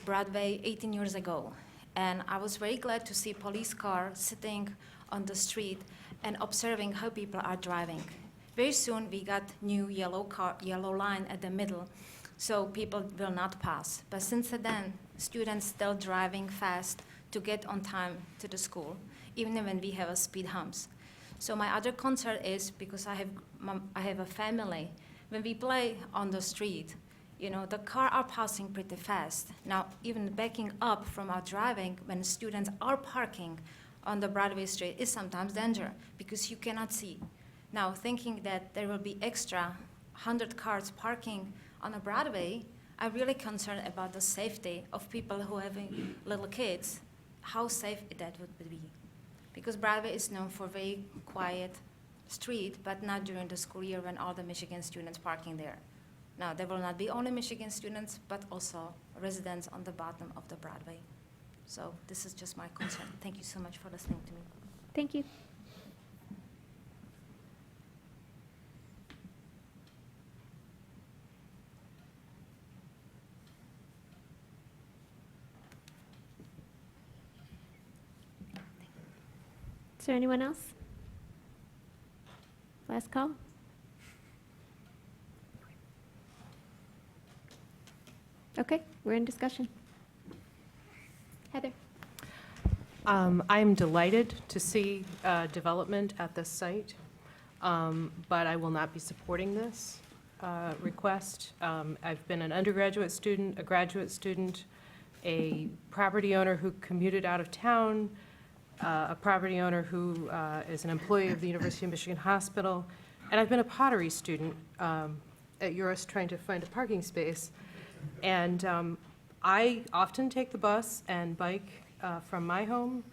Broadway 18 years ago, and I was very glad to see police car sitting on the street and observing how people are driving. Very soon we got new yellow line at the middle, so people will not pass. But since then, students still driving fast to get on time to the school, even when we have a speed humps. So my other concern is, because I have a family, when we play on the street, you know, the cars are passing pretty fast. Now, even backing up from our driving when students are parking on the Broadway street is sometimes danger because you cannot see. Now, thinking that there will be extra 100 cars parking on a Broadway, I'm really concerned about the safety of people who have little kids, how safe that would be. Because Broadway is known for very quiet street, but not during the school year when all the Michigan students parking there. Now, there will not be only Michigan students, but also residents on the bottom of the Broadway. So this is just my concern. Thank you so much for listening to me. Thank you. Is there anyone else? Last call? Okay, we're in discussion. Heather? I'm delighted to see development at this site, but I will not be supporting this request. I've been an undergraduate student, a graduate student, a property owner who commuted out of town, a property owner who is an employee of the University of Michigan Hospital, and I've been a pottery student at URIS trying to find a parking space. And I often take the bus and bike from my home,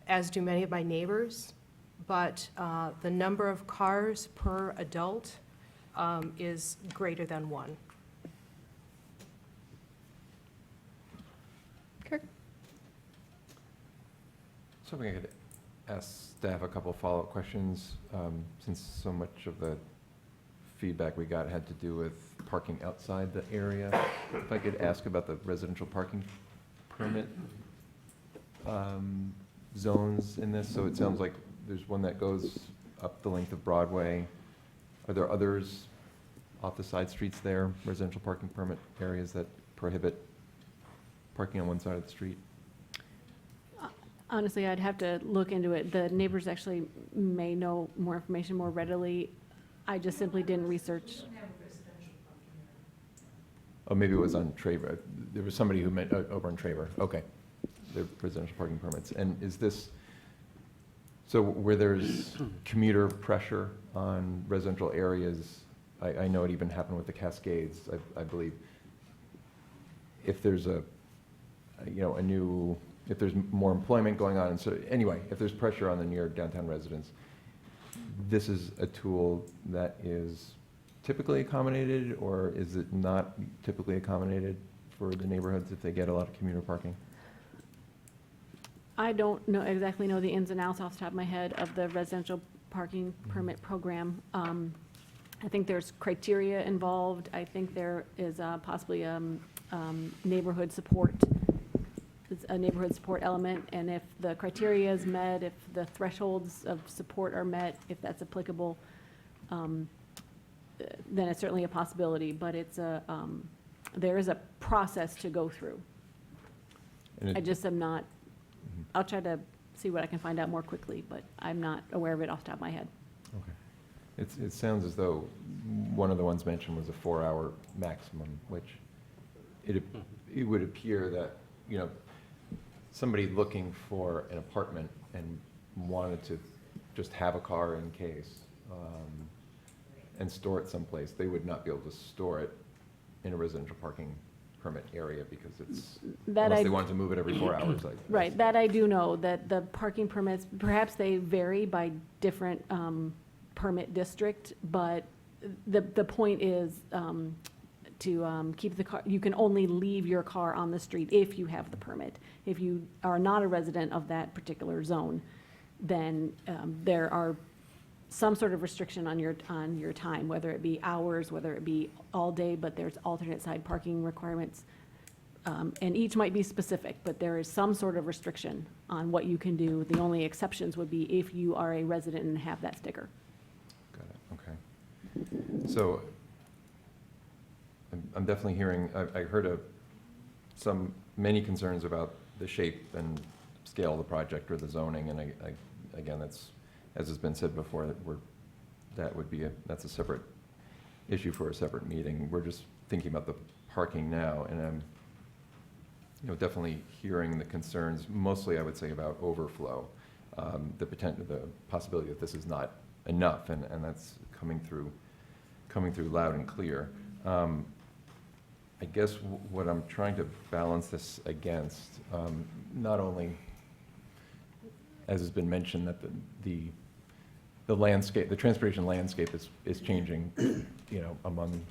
as do many of my neighbors, but the number of cars per adult is greater than one. Kirk? So I could ask staff a couple of follow-up questions, since so much of the feedback we got had to do with parking outside the area. If I could ask about the residential parking permit zones in this. So it sounds like there's one that goes up the length of Broadway. Are there others off the side streets there, residential parking permit areas that prohibit parking on one side of the street? Honestly, I'd have to look into it. The neighbors actually may know more information more readily. I just simply didn't research. Oh, maybe it was on Traver. There was somebody who meant over on Traver. Okay. The residential parking permits. And is this, so where there's commuter pressure on residential areas, I know it even happened with the Cascades, I believe. If there's a new, if there's more employment going on, and so anyway, if there's pressure on the New York downtown residents, this is a tool that is typically accommodated, or is it not typically accommodated for the neighborhoods if they get a lot of commuter parking? I don't exactly know the ins and outs off the top of my head of the residential parking permit program. I think there's criteria involved. I think there is possibly neighborhood support. It's a neighborhood support element, and if the criteria is met, if the thresholds of support are met, if that's applicable, then it's certainly a possibility, but it's there is a process to go through. I just am not, I'll try to see what I can find out more quickly, but I'm not aware of it off the top of my head. Okay. It sounds as though one of the ones mentioned was a 4-hour maximum, which it would appear that, somebody looking for an apartment and wanted to just have a car in case and store it someplace, they would not be able to store it in a residential parking permit area because it's, unless they wanted to move it every 4 hours. Right, that I do know, that the parking permits, perhaps they vary by different permit district, but the point is to keep the car, you can only leave your car on the street if you have the permit. If you are not a resident of that particular zone, then there are some sort of restriction on your time, whether it be hours, whether it be all day, but there's alternate side parking requirements. And each might be specific, but there is some sort of restriction on what you can do. The only exceptions would be if you are a resident and have that sticker. Got it, okay. So I'm definitely hearing, I heard many concerns about the shape and scale of the project or the zoning, and again, that's, as has been said before, that's a separate issue for a separate meeting. We're just thinking about the parking now, and I'm definitely hearing the concerns, mostly I would say about overflow, the possibility that this is not enough, and that's coming through loud and clear. I guess what I'm trying to balance this against, not only, as has been mentioned, that the landscape, the transportation landscape is changing, among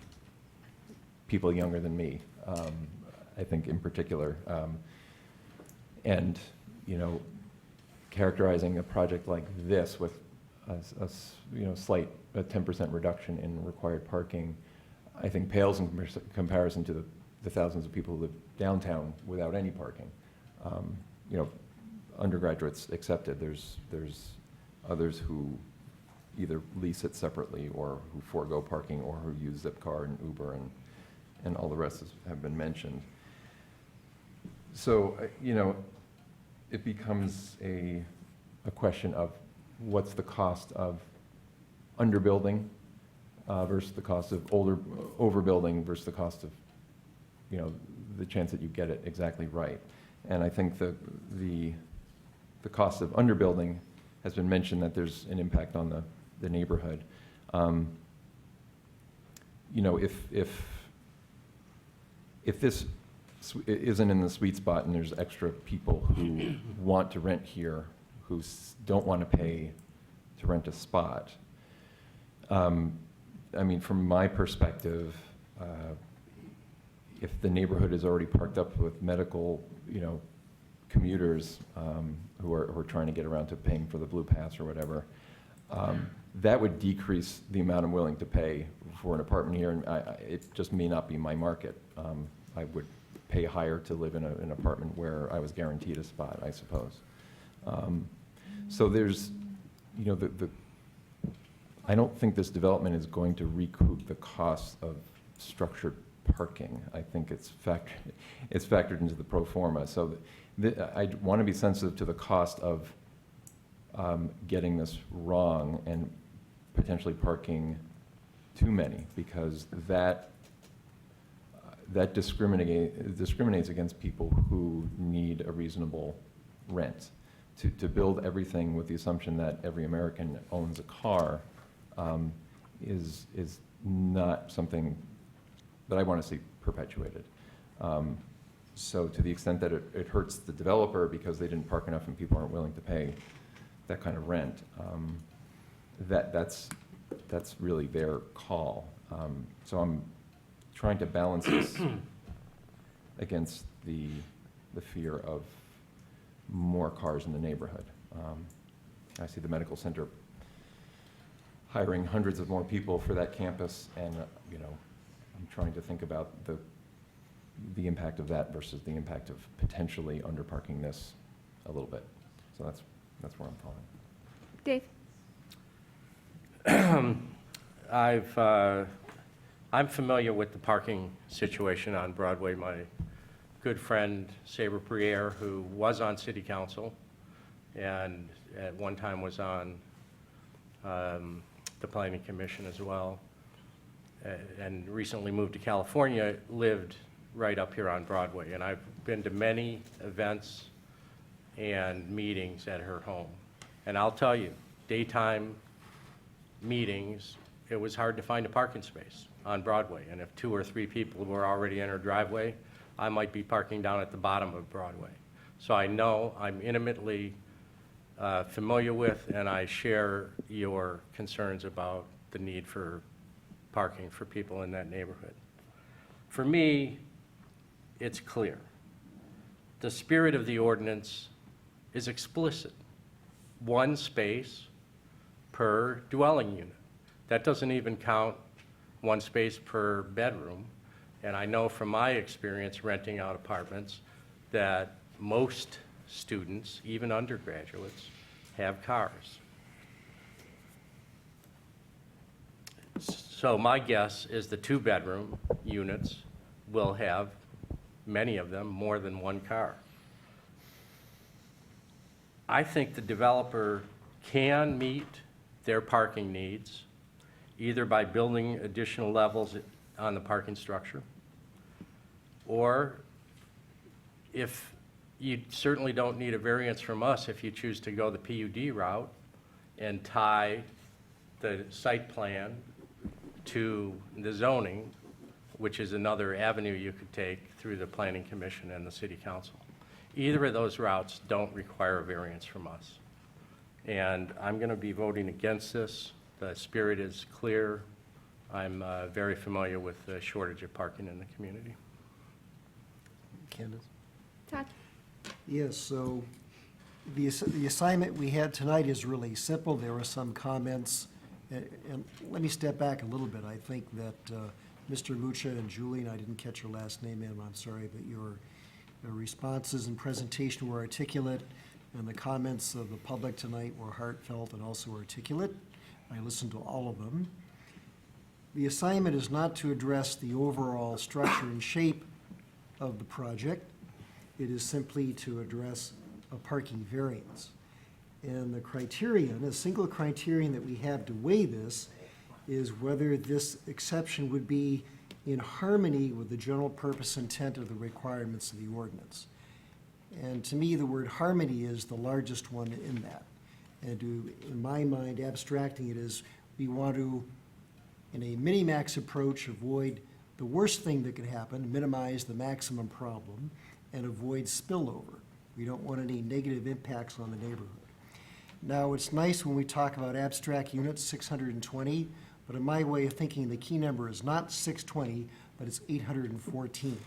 people younger than me, I think in particular. And, characterizing a project like this with a slight 10% reduction in required parking, I think pales in comparison to the thousands of people who live downtown without any parking. Undergraduates accepted. There's others who either lease it separately or who forego parking or who use Zipcar and Uber and all the rest have been mentioned. So, it becomes a question of what's the cost of underbuilding versus the cost of overbuilding versus the cost of, the chance that you get it exactly right. And I think the cost of underbuilding has been mentioned, that there's an impact on the neighborhood. You know, if this isn't in the sweet spot and there's extra people who want to rent here, who don't want to pay to rent a spot, I mean, from my perspective, if the neighborhood is already parked up with medical, you know, commuters who are trying to get around to paying for the Blue Pass or whatever, that would decrease the amount I'm willing to pay for an apartment here, and it just may not be my market. I would pay higher to live in an apartment where I was guaranteed a spot, I suppose. So there's, you know, I don't think this development is going to recoup the cost of structured parking. I think it's factored into the pro forma. So I want to be sensitive to the cost of getting this wrong and potentially parking too many, because that discriminates against people who need a reasonable rent. To build everything with the assumption that every American owns a car is not something that I want to see perpetuated. So to the extent that it hurts the developer because they didn't park enough and people aren't willing to pay that kind of rent, that's really their call. So I'm trying to balance this against the fear of more cars in the neighborhood. I see the medical center hiring hundreds of more people for that campus, and you know, I'm trying to think about the impact of that versus the impact of potentially underparking this a little bit. So that's where I'm falling. Dave? I'm familiar with the parking situation on Broadway. My good friend Sabre Briere, who was on City Council and at one time was on the Planning Commission as well, and recently moved to California, lived right up here on Broadway. And I've been to many events and meetings at her home. And I'll tell you, daytime meetings, it was hard to find a parking space on Broadway. And if 2 or 3 people were already in her driveway, I might be parking down at the bottom of Broadway. So I know, I'm intimately familiar with, and I share your concerns about the need for parking for people in that neighborhood. For me, it's clear. The spirit of the ordinance is explicit. 1 space per dwelling unit. That doesn't even count 1 space per bedroom. And I know from my experience renting out apartments that most students, even undergraduates, have cars. So my guess is the 2-bedroom units will have, many of them, more than 1 car. I think the developer can meet their parking needs either by building additional levels on the parking structure, or if you certainly don't need a variance from us if you choose to go the PUD route and tie the site plan to the zoning, which is another avenue you could take through the Planning Commission and the City Council. Either of those routes don't require a variance from us. And I'm going to be voting against this. The spirit is clear. I'm very familiar with the shortage of parking in the community. Candace? Todd? Yes, so the assignment we had tonight is really simple. There were some comments, and let me step back a little bit. I think that Mr. Mucha and Julian, I didn't catch your last name, ma'am, I'm sorry, but your responses and presentation were articulate, and the comments of the public tonight were heartfelt and also articulate. I listened to all of them. The assignment is not to address the overall structure and shape of the project. It is simply to address a parking variance. And the criterion, a single criterion that we have to weigh this, is whether this exception would be in harmony with the general purpose intent of the requirements of the ordinance. And to me, the word harmony is the largest one in that. And in my mind, abstracting it is, we want to, in a mini-max approach, avoid the worst thing that could happen, minimize the maximum problem, and avoid spillover. We don't want any negative impacts on the neighborhood. Now, it's nice when we talk about abstract units, 620, but in my way of thinking, the key number is not 620, but it's 814.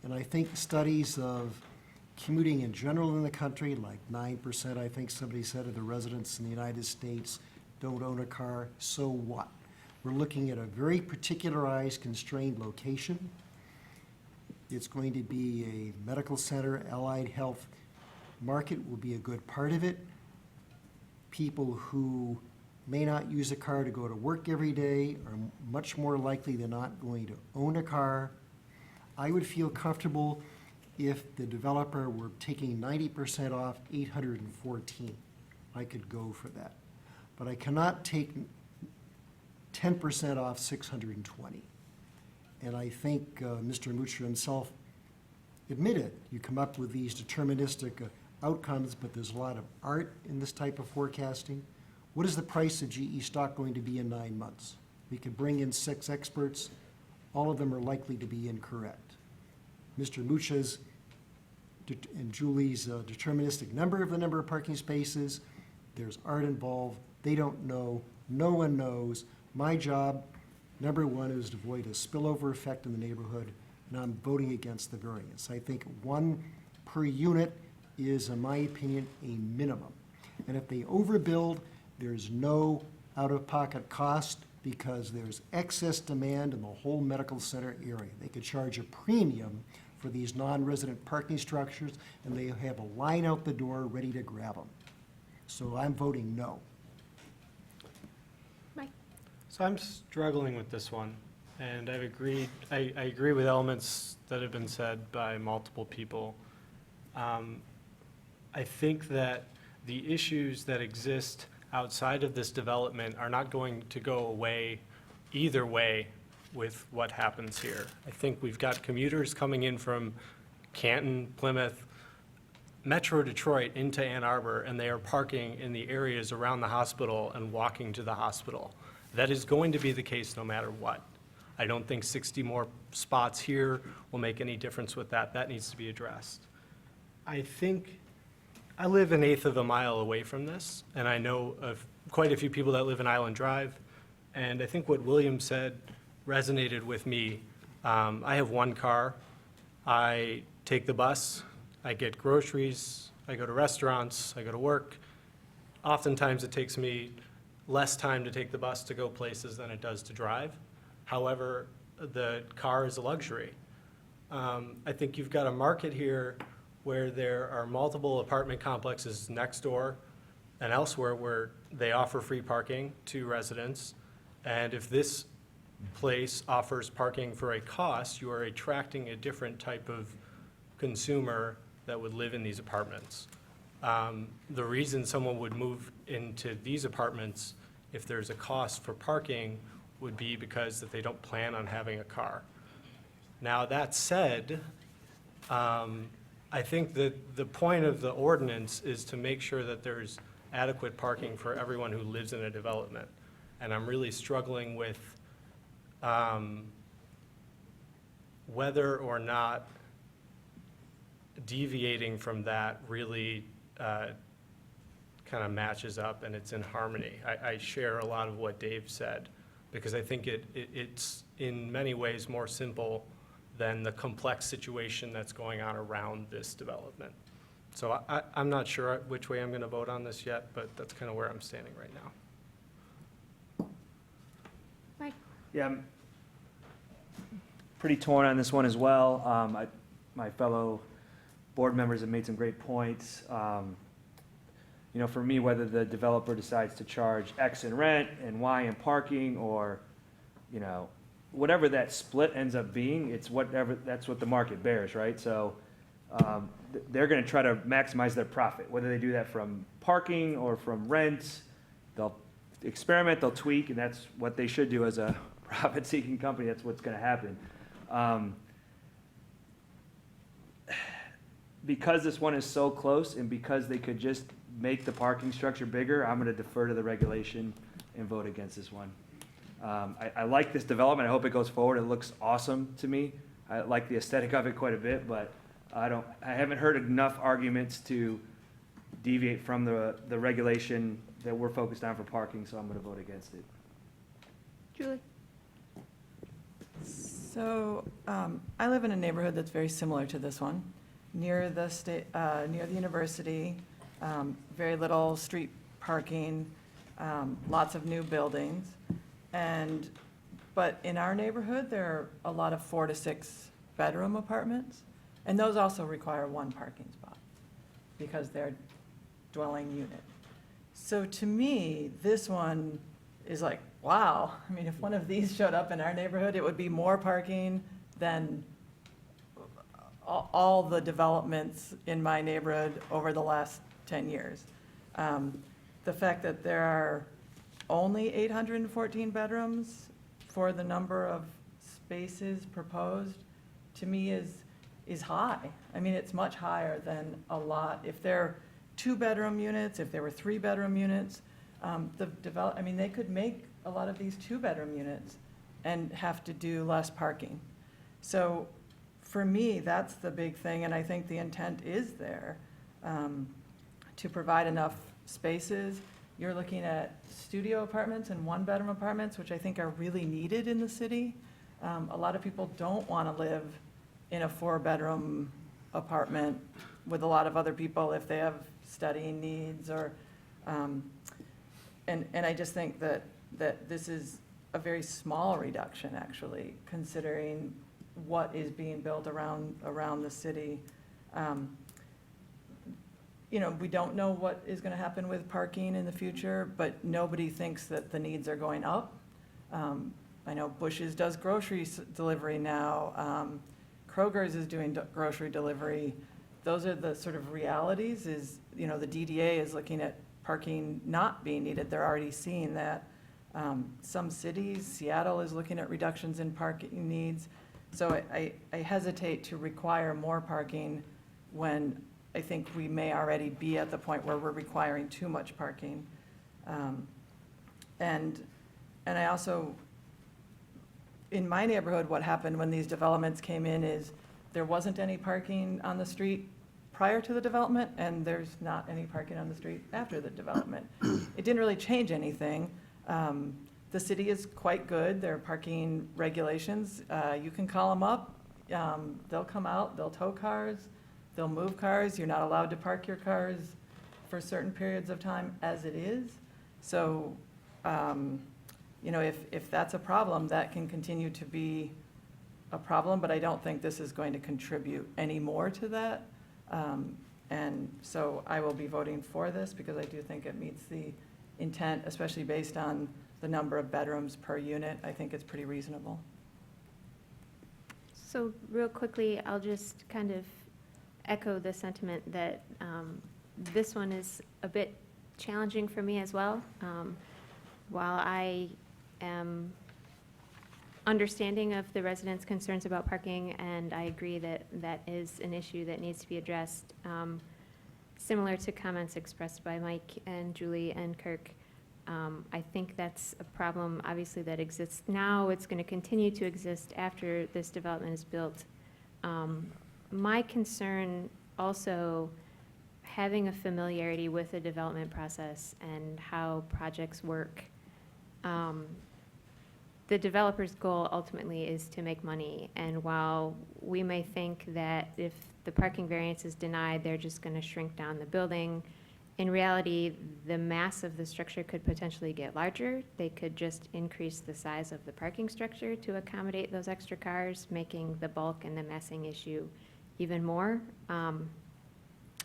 And I think studies of commuting in general in the country, like 9%, I think somebody said, of the residents in the United States don't own a car, so what? We're looking at a very particularized, constrained location. It's going to be a medical center, allied health market will be a good part of it. People who may not use a car to go to work every day are much more likely than not going to own a car. I would feel comfortable if the developer were taking 90% off 814. I could go for that. But I cannot take 10% off 620. And I think Mr. Mucha himself admitted, you come up with these deterministic outcomes, but there's a lot of art in this type of forecasting. What is the price of GE stock going to be in 9 months? We could bring in 6 experts. All of them are likely to be incorrect. Mr. Mucha's and Julie's deterministic number of the number of parking spaces, there's art involved. They don't know. No one knows. My job, number one, is to avoid a spillover effect in the neighborhood, and I'm voting against the variance. I think 1 per unit is, in my opinion, a minimum. And if they overbuild, there's no out-of-pocket cost because there's excess demand in the whole medical center area. They could charge a premium for these non-resident parking structures, and they have a line out the door ready to grab them. So I'm voting no. So I'm struggling with this one, and I agree with elements that have been said by multiple people. I think that the issues that exist outside of this development are not going to go away either way with what happens here. I think we've got commuters coming in from Canton, Plymouth, Metro Detroit into Ann Arbor, and they are parking in the areas around the hospital and walking to the hospital. That is going to be the case no matter what. I don't think 60 more spots here will make any difference with that. That needs to be addressed. I think I live 1/8 of a mile away from this, and I know of quite a few people that live in Island Drive, and I think what William said resonated with me. I have 1 car. I take the bus. I get groceries. I go to restaurants. I go to work. Oftentimes, it takes me less time to take the bus to go places than it does to drive. However, the car is a luxury. I think you've got a market here where there are multiple apartment complexes next door and elsewhere where they offer free parking to residents. And if this place offers parking for a cost, you are attracting a different type of consumer that would live in these apartments. The reason someone would move into these apartments if there's a cost for parking would be because that they don't plan on having a car. Now, that said, I think that the point of the ordinance is to make sure that there's adequate parking for everyone who lives in a development. And I'm really struggling with whether or not deviating from that really kind of matches up and it's in harmony. I share a lot of what Dave said because I think it's in many ways more simple than the complex situation that's going on around this development. So I'm not sure which way I'm going to vote on this yet, but that's kind of where I'm standing right now. Mike? Yeah, I'm pretty torn on this one as well. My fellow board members have made some great points. You know, for me, whether the developer decides to charge X in rent and Y in parking, or, you know, whatever that split ends up being, it's whatever, that's what the market bears, right? So they're going to try to maximize their profit, whether they do that from parking or from rent. They'll experiment, they'll tweak, and that's what they should do as a profit-seeking company. That's what's going to happen. because this one is so close and because they could just make the parking structure bigger, I'm gonna defer to the regulation and vote against this one. I like this development. I hope it goes forward. It looks awesome to me. I like the aesthetic of it quite a bit, but I haven't heard enough arguments to deviate from the regulation that we're focused on for parking, so I'm gonna vote against it. Julie? So, I live in a neighborhood that's very similar to this one, near the university, very little street parking, lots of new buildings. But in our neighborhood, there are a lot of 4 to 6 bedroom apartments, and those also require 1 parking spot because they're dwelling unit. So to me, this one is like, wow, I mean, if one of these showed up in our neighborhood, it would be more parking than all the developments in my neighborhood over the last 10 years. The fact that there are only 814 bedrooms for the number of spaces proposed, to me is high. I mean, it's much higher than a lot. If they're 2-bedroom units, if there were 3-bedroom units, they could make a lot of these 2-bedroom units and have to do less parking. So for me, that's the big thing, and I think the intent is there to provide enough spaces. You're looking at studio apartments and 1-bedroom apartments, which I think are really needed in the city. A lot of people don't want to live in a 4-bedroom apartment with a lot of other people if they have studying needs or, and I just think that this is a very small reduction, actually, considering what is being built around the city. We don't know what is going to happen with parking in the future, but nobody thinks that the needs are going up. I know Bush's does grocery delivery now. Kroger's is doing grocery delivery. Those are the sort of realities is, the DDA is looking at parking not being needed. They're already seeing that. Some cities, Seattle is looking at reductions in parking needs. So I hesitate to require more parking when I think we may already be at the point where we're requiring too much parking. And I also, in my neighborhood, what happened when these developments came in is there wasn't any parking on the street prior to the development, and there's not any parking on the street after the development. It didn't really change anything. The city is quite good. Their parking regulations, you can call them up. They'll come out, they'll tow cars, they'll move cars. You're not allowed to park your cars for certain periods of time as it is. So, if that's a problem, that can continue to be a problem, but I don't think this is going to contribute any more to that. And so I will be voting for this because I do think it meets the intent, especially based on the number of bedrooms per unit. I think it's pretty reasonable. So real quickly, I'll just kind of echo the sentiment that this one is a bit challenging for me as well. While I am understanding of the residents' concerns about parking, and I agree that that is an issue that needs to be addressed, similar to comments expressed by Mike and Julie and Kirk, I think that's a problem, obviously, that exists now. It's going to continue to exist after this development is built. My concern also, having a familiarity with the development process and how projects work, the developer's goal ultimately is to make money. And while we may think that if the parking variance is denied, they're just going to shrink down the building, in reality, the mass of the structure could potentially get larger. They could just increase the size of the parking structure to accommodate those extra cars, making the bulk and the massing issue even more.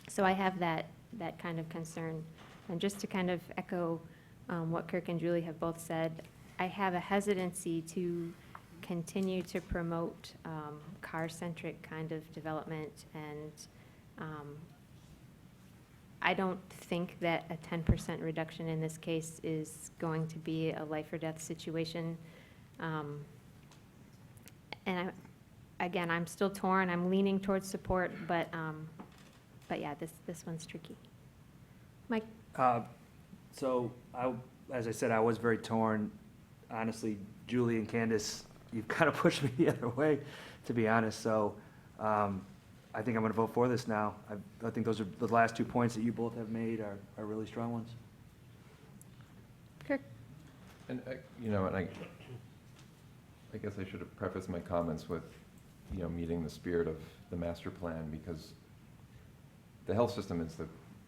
So I have that kind of concern. And just to kind of echo what Kirk and Julie have both said, I have a hesitancy to continue to promote car-centric kind of development, and I don't think that a 10% reduction in this case is going to be a life or death situation. And again, I'm still torn. I'm leaning towards support, but But yeah, this one's tricky. Mike? So as I said, I was very torn. Honestly, Julie and Candace, you've kind of pushed me the other way, to be honest. So I think I'm going to vote for this now. I think those are the last 2 points that you both have made are really strong ones. Kirk? And, you know, and I guess I should have prefaced my comments with, you know, meeting the spirit of the master plan, because the health system is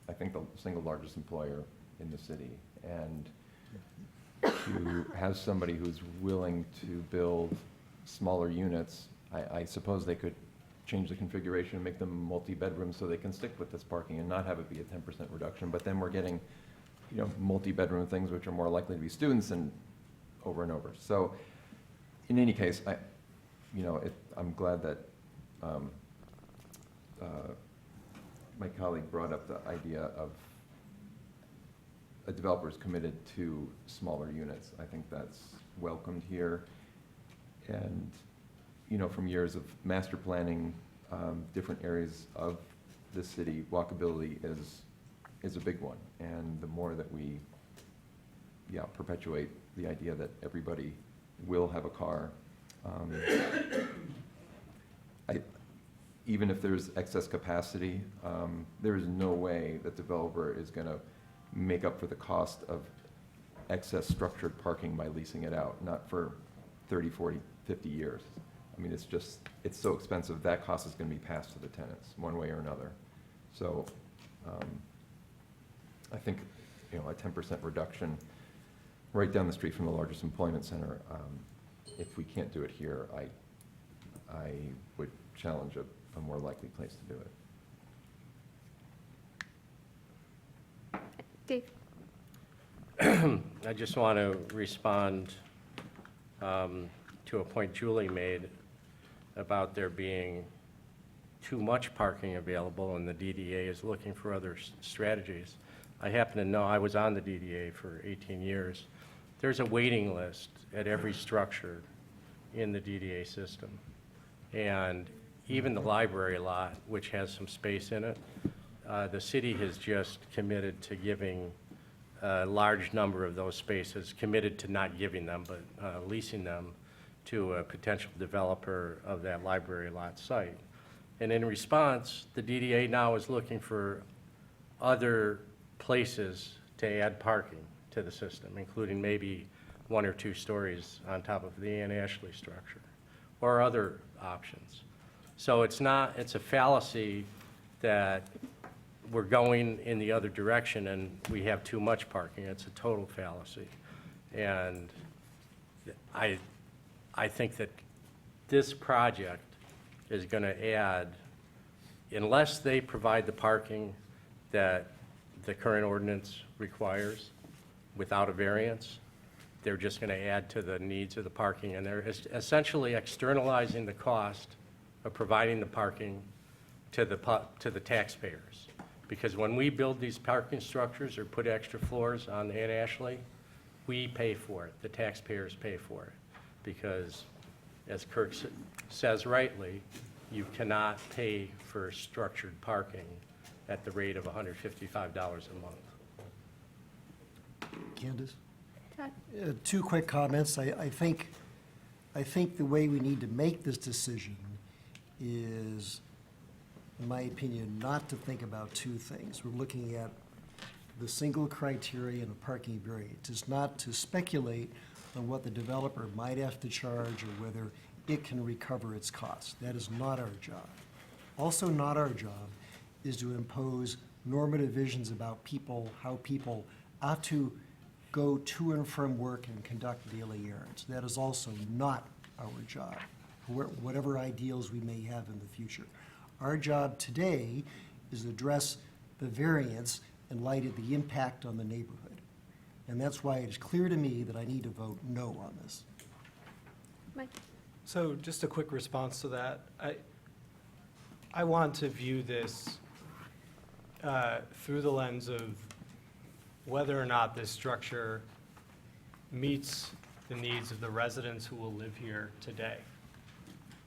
I think the single largest employer in the city. And to have somebody who's willing to build smaller units, I suppose they could change the configuration and make them multi-bedrooms so they can stick with this parking and not have it be a 10% reduction. But then we're getting, you know, multi-bedroom things which are more likely to be students and over and over. So in any case, I'm glad that my colleague brought up the idea of a developer is committed to smaller units. I think that's welcomed here. And, you know, from years of master planning, different areas of the city, walkability is a big one. And the more that we, perpetuate the idea that everybody will have a car, even if there's excess capacity, there is no way that developer is going to make up for the cost of excess structured parking by leasing it out, not for 30, 40, 50 years. I mean, it's so expensive, that cost is going to be passed to the tenants, one way or another. So I think, you know, a 10% reduction right down the street from the largest employment center, if we can't do it here, I would challenge a more likely place to do it. Dave? I just want to respond to a point Julie made about there being too much parking available and the DDA is looking for other strategies. I happen to know, I was on the DDA for 18 years. There's a waiting list at every structure in the DDA system. And even the library lot, which has some space in it, the city has just committed to giving a large number of those spaces, committed to not giving them, but leasing them to a potential developer of that library lot site. And in response, the DDA now is looking for other places to add parking to the system, including maybe 1 or 2 stories on top of the Ann Ashley structure, or other options. So it's a fallacy that we're going in the other direction and we have too much parking. It's a total fallacy. And I think that this project is going to add, unless they provide the parking that the current ordinance requires without a variance, they're just going to add to the needs of the parking. And they're essentially externalizing the cost of providing the parking to the taxpayers. Because when we build these parking structures or put extra floors on Ann Ashley, we pay for it, the taxpayers pay for it. Because, as Kirk says rightly, you cannot pay for structured parking at the rate of $155 a month. Candace? Todd? 2 quick comments. I think the way we need to make this decision is, in my opinion, not to think about 2 things. We're looking at the single criteria and a parking variance. It's not to speculate on what the developer might have to charge or whether it can recover its costs. That is not our job. Also not our job is to impose normative visions about people, how people ought to go to and from work and conduct daily errands. That is also not our job, whatever ideals we may have in the future. Our job today is to address the variance in light of the impact on the neighborhood. And that's why it is clear to me that I need to vote no on this. Mike? So just a quick response to that. I want to view this through the lens of whether or not this structure meets the needs of the residents who will live here today.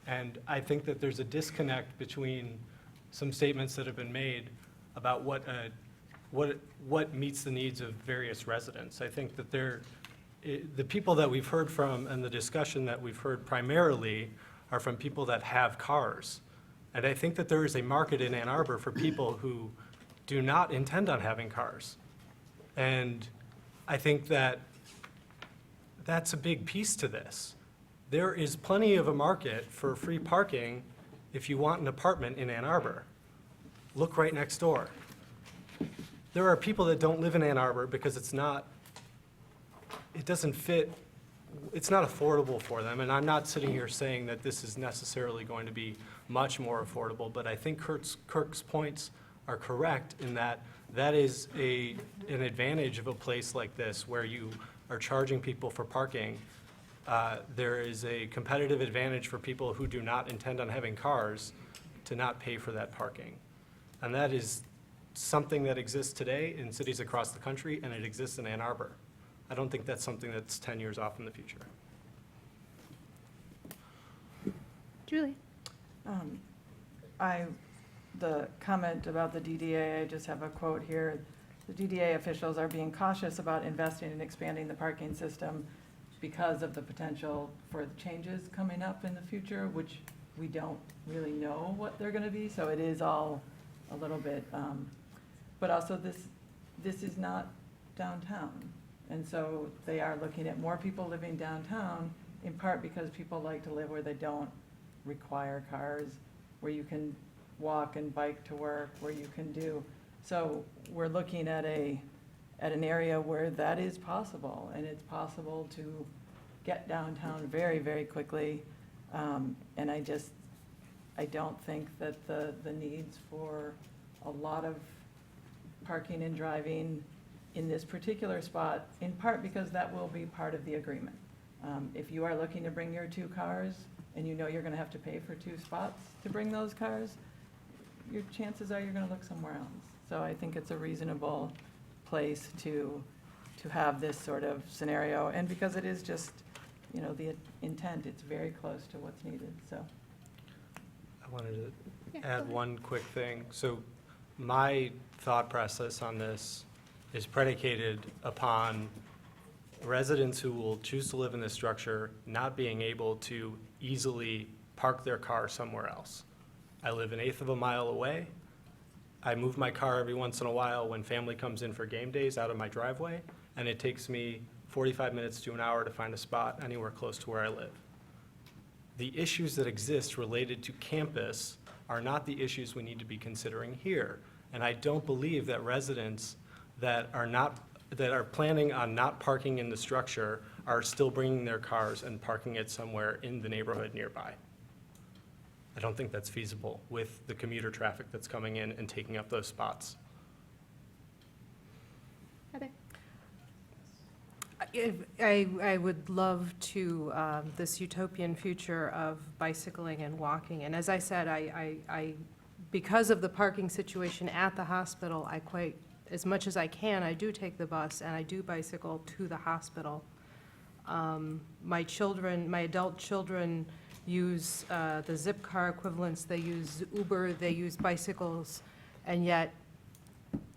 And I think that there's a disconnect between some statements that have been made about what meets the needs of various residents. I think that the people that we've heard from and the discussion that we've heard primarily are from people that have cars. And I think that there is a market in Ann Arbor for people who do not intend on having cars. And I think that that's a big piece to this. There is plenty of a market for free parking if you want an apartment in Ann Arbor. Look right next door. There are people that don't live in Ann Arbor because it doesn't fit, it's not affordable for them. And I'm not sitting here saying that this is necessarily going to be much more affordable, but I think Kirk's points are correct in that that is an advantage of a place like this where you are charging people for parking. There is a competitive advantage for people who do not intend on having cars to not pay for that parking. And that is something that exists today in cities across the country, and it exists in Ann Arbor. I don't think that's something that's 10 years off in the future. Julie? The comment about the DDA, I just have a quote here. The DDA officials are being cautious about investing and expanding the parking system because of the potential for changes coming up in the future, which we don't really know what they're gonna be, so it is all a little bit, but also this is not downtown. And so they are looking at more people living downtown, in part because people like to live where they don't require cars, where you can walk and bike to work, where you can do. So we're looking at an area where that is possible, and it's possible to get downtown very, very quickly. And I don't think that the needs for a lot of parking and driving in this particular spot, in part because that will be part of the agreement. If you are looking to bring your 2 cars and you know you're gonna have to pay for 2 spots to bring those cars, your chances are you're gonna look somewhere else. So I think it's a reasonable place to have this sort of scenario. And because it is just, the intent, it's very close to what's needed, so. I wanted to add one quick thing. So my thought process on this is predicated upon residents who will choose to live in this structure not being able to easily park their car somewhere else. I live 1/8 of a mile away. I move my car every once in a while when family comes in for game days out of my driveway, and it takes me 45 minutes to an hour to find a spot anywhere close to where I live. The issues that exist related to campus are not the issues we need to be considering here. And I don't believe that residents that are planning on not parking in the structure are still bringing their cars and parking it somewhere in the neighborhood nearby. I don't think that's feasible with the commuter traffic that's coming in and taking up those spots. Heather? I would love to, this utopian future of bicycling and walking. And as I said, I because of the parking situation at the hospital, as much as I can, I do take the bus and I do bicycle to the hospital. My adult children use the Zipcar equivalents, they use Uber, they use bicycles, and yet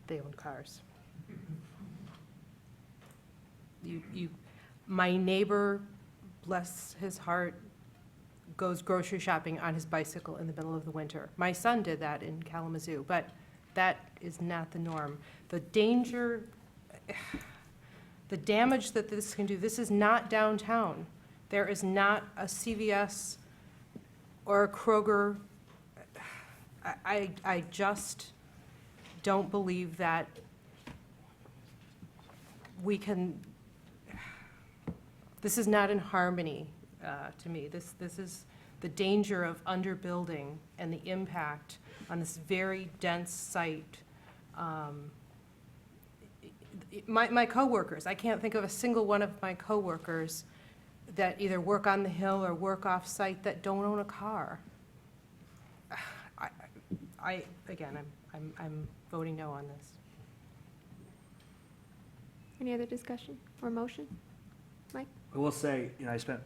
they own cars. My neighbor, bless his heart, goes grocery shopping on his bicycle in the middle of the winter. My son did that in Kalamazoo, but that is not the norm. The danger, the damage that this can do, this is not downtown. There is not a CVS or a Kroger. I just don't believe that we can, this is not in harmony to me. This is the danger of underbuilding and the impact on this very dense site. My coworkers, I can't think of a single one of my coworkers that either work on the Hill or work off-site that don't own a car. Again, I'm voting no on this. Any other discussion or motion? Mike? I will say, I spent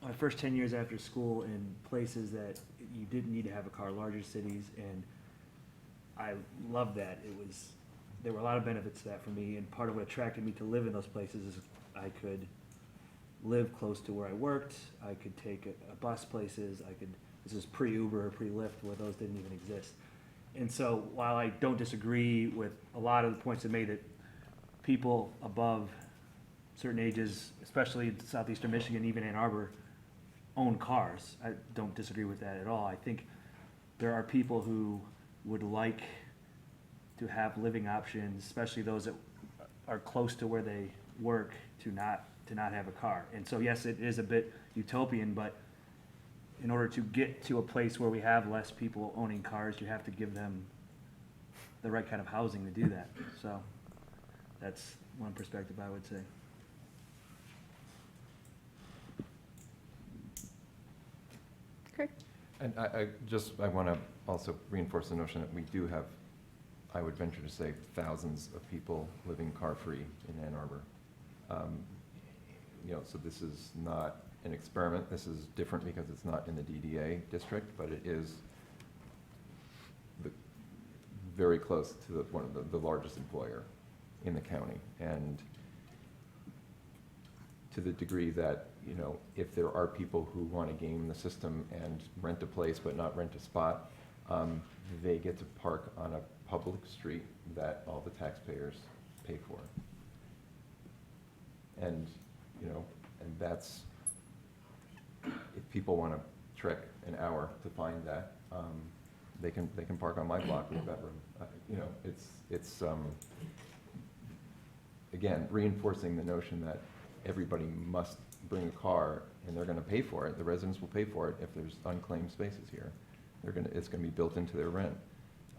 my first 10 years after school in places that you didn't need to have a car, larger cities, and I loved that. There were a lot of benefits to that for me, and part of what attracted me to live in those places is I could live close to where I worked, I could take a bus places, this is pre-Uber, pre-Lyft, where those didn't even exist. And so while I don't disagree with a lot of the points that made that people above certain ages, especially in southeastern Michigan, even Ann Arbor, own cars, I don't disagree with that at all. I think there are people who would like to have living options, especially those that are close to where they work, to not have a car. And so, yes, it is a bit utopian, but in order to get to a place where we have less people owning cars, you have to give them the right kind of housing to do that. So that's one perspective I would say. Kirk? And I want to also reinforce the notion that we do have, I would venture to say, thousands of people living car-free in Ann Arbor. So this is not an experiment. This is different because it's not in the DDA district, but it is very close to one of the largest employer in the county. And to the degree that, if there are people who want to game the system and rent a place but not rent a spot, they get to park on a public street that all the taxpayers pay for. And, and that's, if people want to trek an hour to find that, they can park on my block with a bedroom. It's again, reinforcing the notion that everybody must bring a car and they're going to pay for it. The residents will pay for it if there's unclaimed spaces here. It's going to be built into their rent.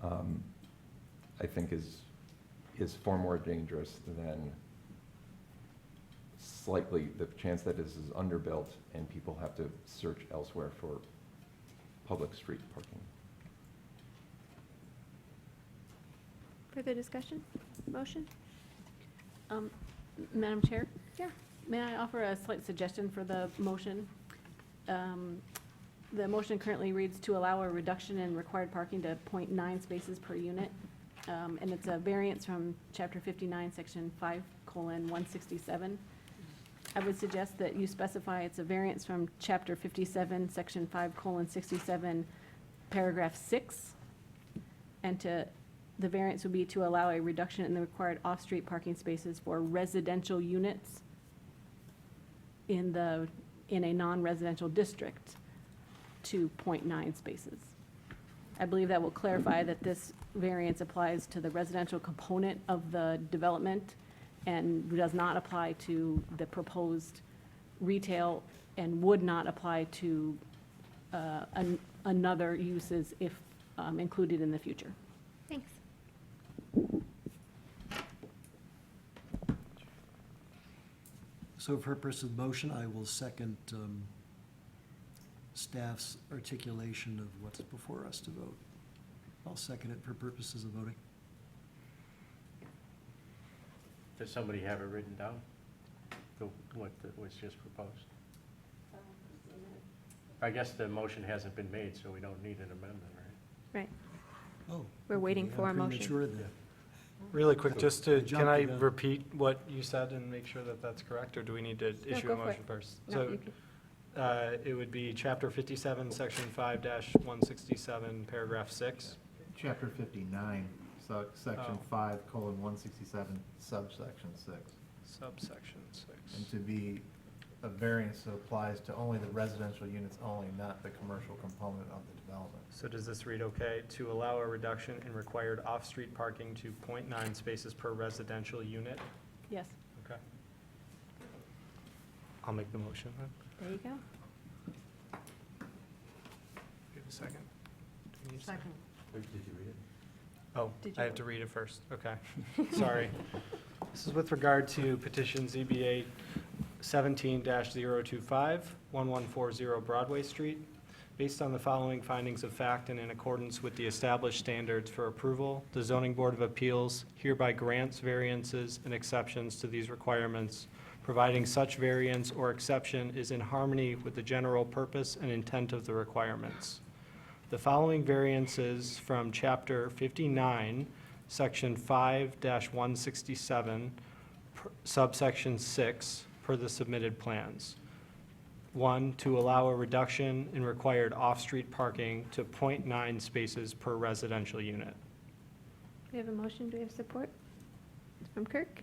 I think is far more dangerous than slightly the chance that this is underbuilt and people have to search elsewhere for public street parking. Further discussion? Motion? Madam Chair? Yeah. May I offer a slight suggestion for the motion? The motion currently reads to allow a reduction in required parking to 0.9 spaces per unit. And it's a variance from Chapter 59, Section 5:167. I would suggest that you specify it's a variance from Chapter 57, Section 5:67, Paragraph 6. And the variance would be to allow a reduction in the required off-street parking spaces for residential units in a non-residential district to 0.9 spaces. I believe that will clarify that this variance applies to the residential component of the development and does not apply to the proposed retail and would not apply to another uses if included in the future. Thanks. So for purpose of motion, I will second staff's articulation of what's before us to vote. I'll second it for purposes of voting. Does somebody have it written down? What was just proposed? I guess the motion hasn't been made, so we don't need an amendment, right? Right. Oh. We're waiting okay, for a I'm motion. premature then. Really quick, can I jumped the gun. repeat what you said and make sure that that's correct, or do we need to issue go a for motion it. first? No, So, you can- it would be Chapter 57, Section 5-167, Paragraph 6. Chapter 59, Section Oh. 5:167, subsection 6. Subsection 6. And to be a variance that applies to only the residential units only, not the commercial component of the development. So does this read okay? To allow a reduction in required off-street parking to 0.9 spaces per residential unit? Yes. Okay. I'll make the motion then. There you go. Give a second. Do we need a Second. Did you read it? Oh, Did I you have to read it first. Okay. Sorry. This is with regard to petition ZBA 17-025, 1140 Broadway Street. Based on the following findings of fact and in accordance with the established standards for approval, the Zoning Board of Appeals hereby grants variances and exceptions to these requirements, providing such variance or exception is in harmony with the general purpose and intent of the requirements. the following variances from Chapter 59, Section 5-167, subsection 6, per the submitted plans. 1, to allow a reduction in required off-street parking to .9 spaces per residential unit. We have a motion, do we have support? From Kirk.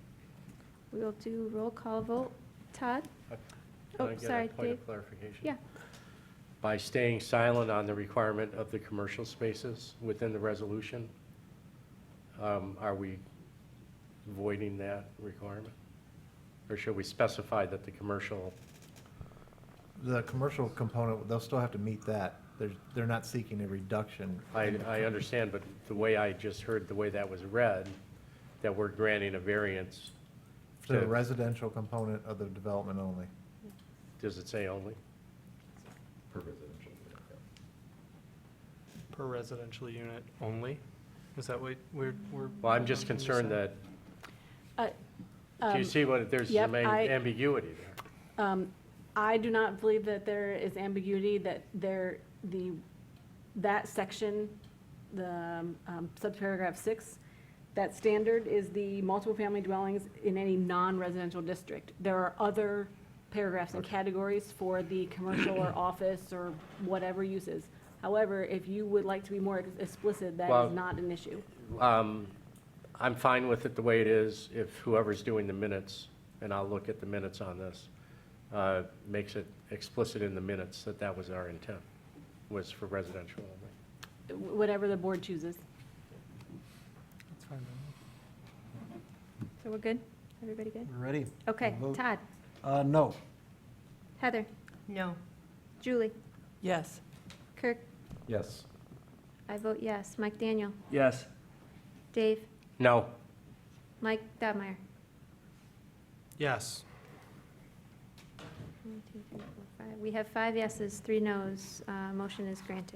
We will do roll call vote. Todd? Can Oh, I get a sorry, point Dave. of clarification? Yeah. By staying silent on the requirement of the commercial spaces within the resolution, are we voiding that requirement? Or should we specify that the commercial, The commercial component, they'll still have to meet that. They're not seeking a reduction. I understand, but the way I just heard, the way that was read, that we're granting a variance, For the residential component of the development only. does it say only? Per residential unit, yeah. Per residential unit only? Is that what we're? Well, I'm just concerned that, do you Um, see what, there's yep, some ambiguity there. I do not believe that there is ambiguity, that that section, the subparagraph 6, that standard is the multiple family dwellings in any non-residential district. There are other paragraphs and categories for the commercial or office or whatever uses. However, if you would like to be more explicit, that Well, is not an issue. I'm fine with it the way it is, if whoever's doing the minutes, and I'll look at the minutes on this, makes it explicit in the minutes that that was our intent, was for residential only. Whatever the board chooses. That's fine. So we're good? Everybody good? We're ready? Okay, We'll vote. Todd? No. Heather? No. Julie? Yes. Kirk? Yes. I vote yes. Mike Daniel? Yes. Dave? No. Mike Dobmeyer? Yes. 1, 2, 3, 4, 5. We have 5 yeses, 3 nos. Motion is granted.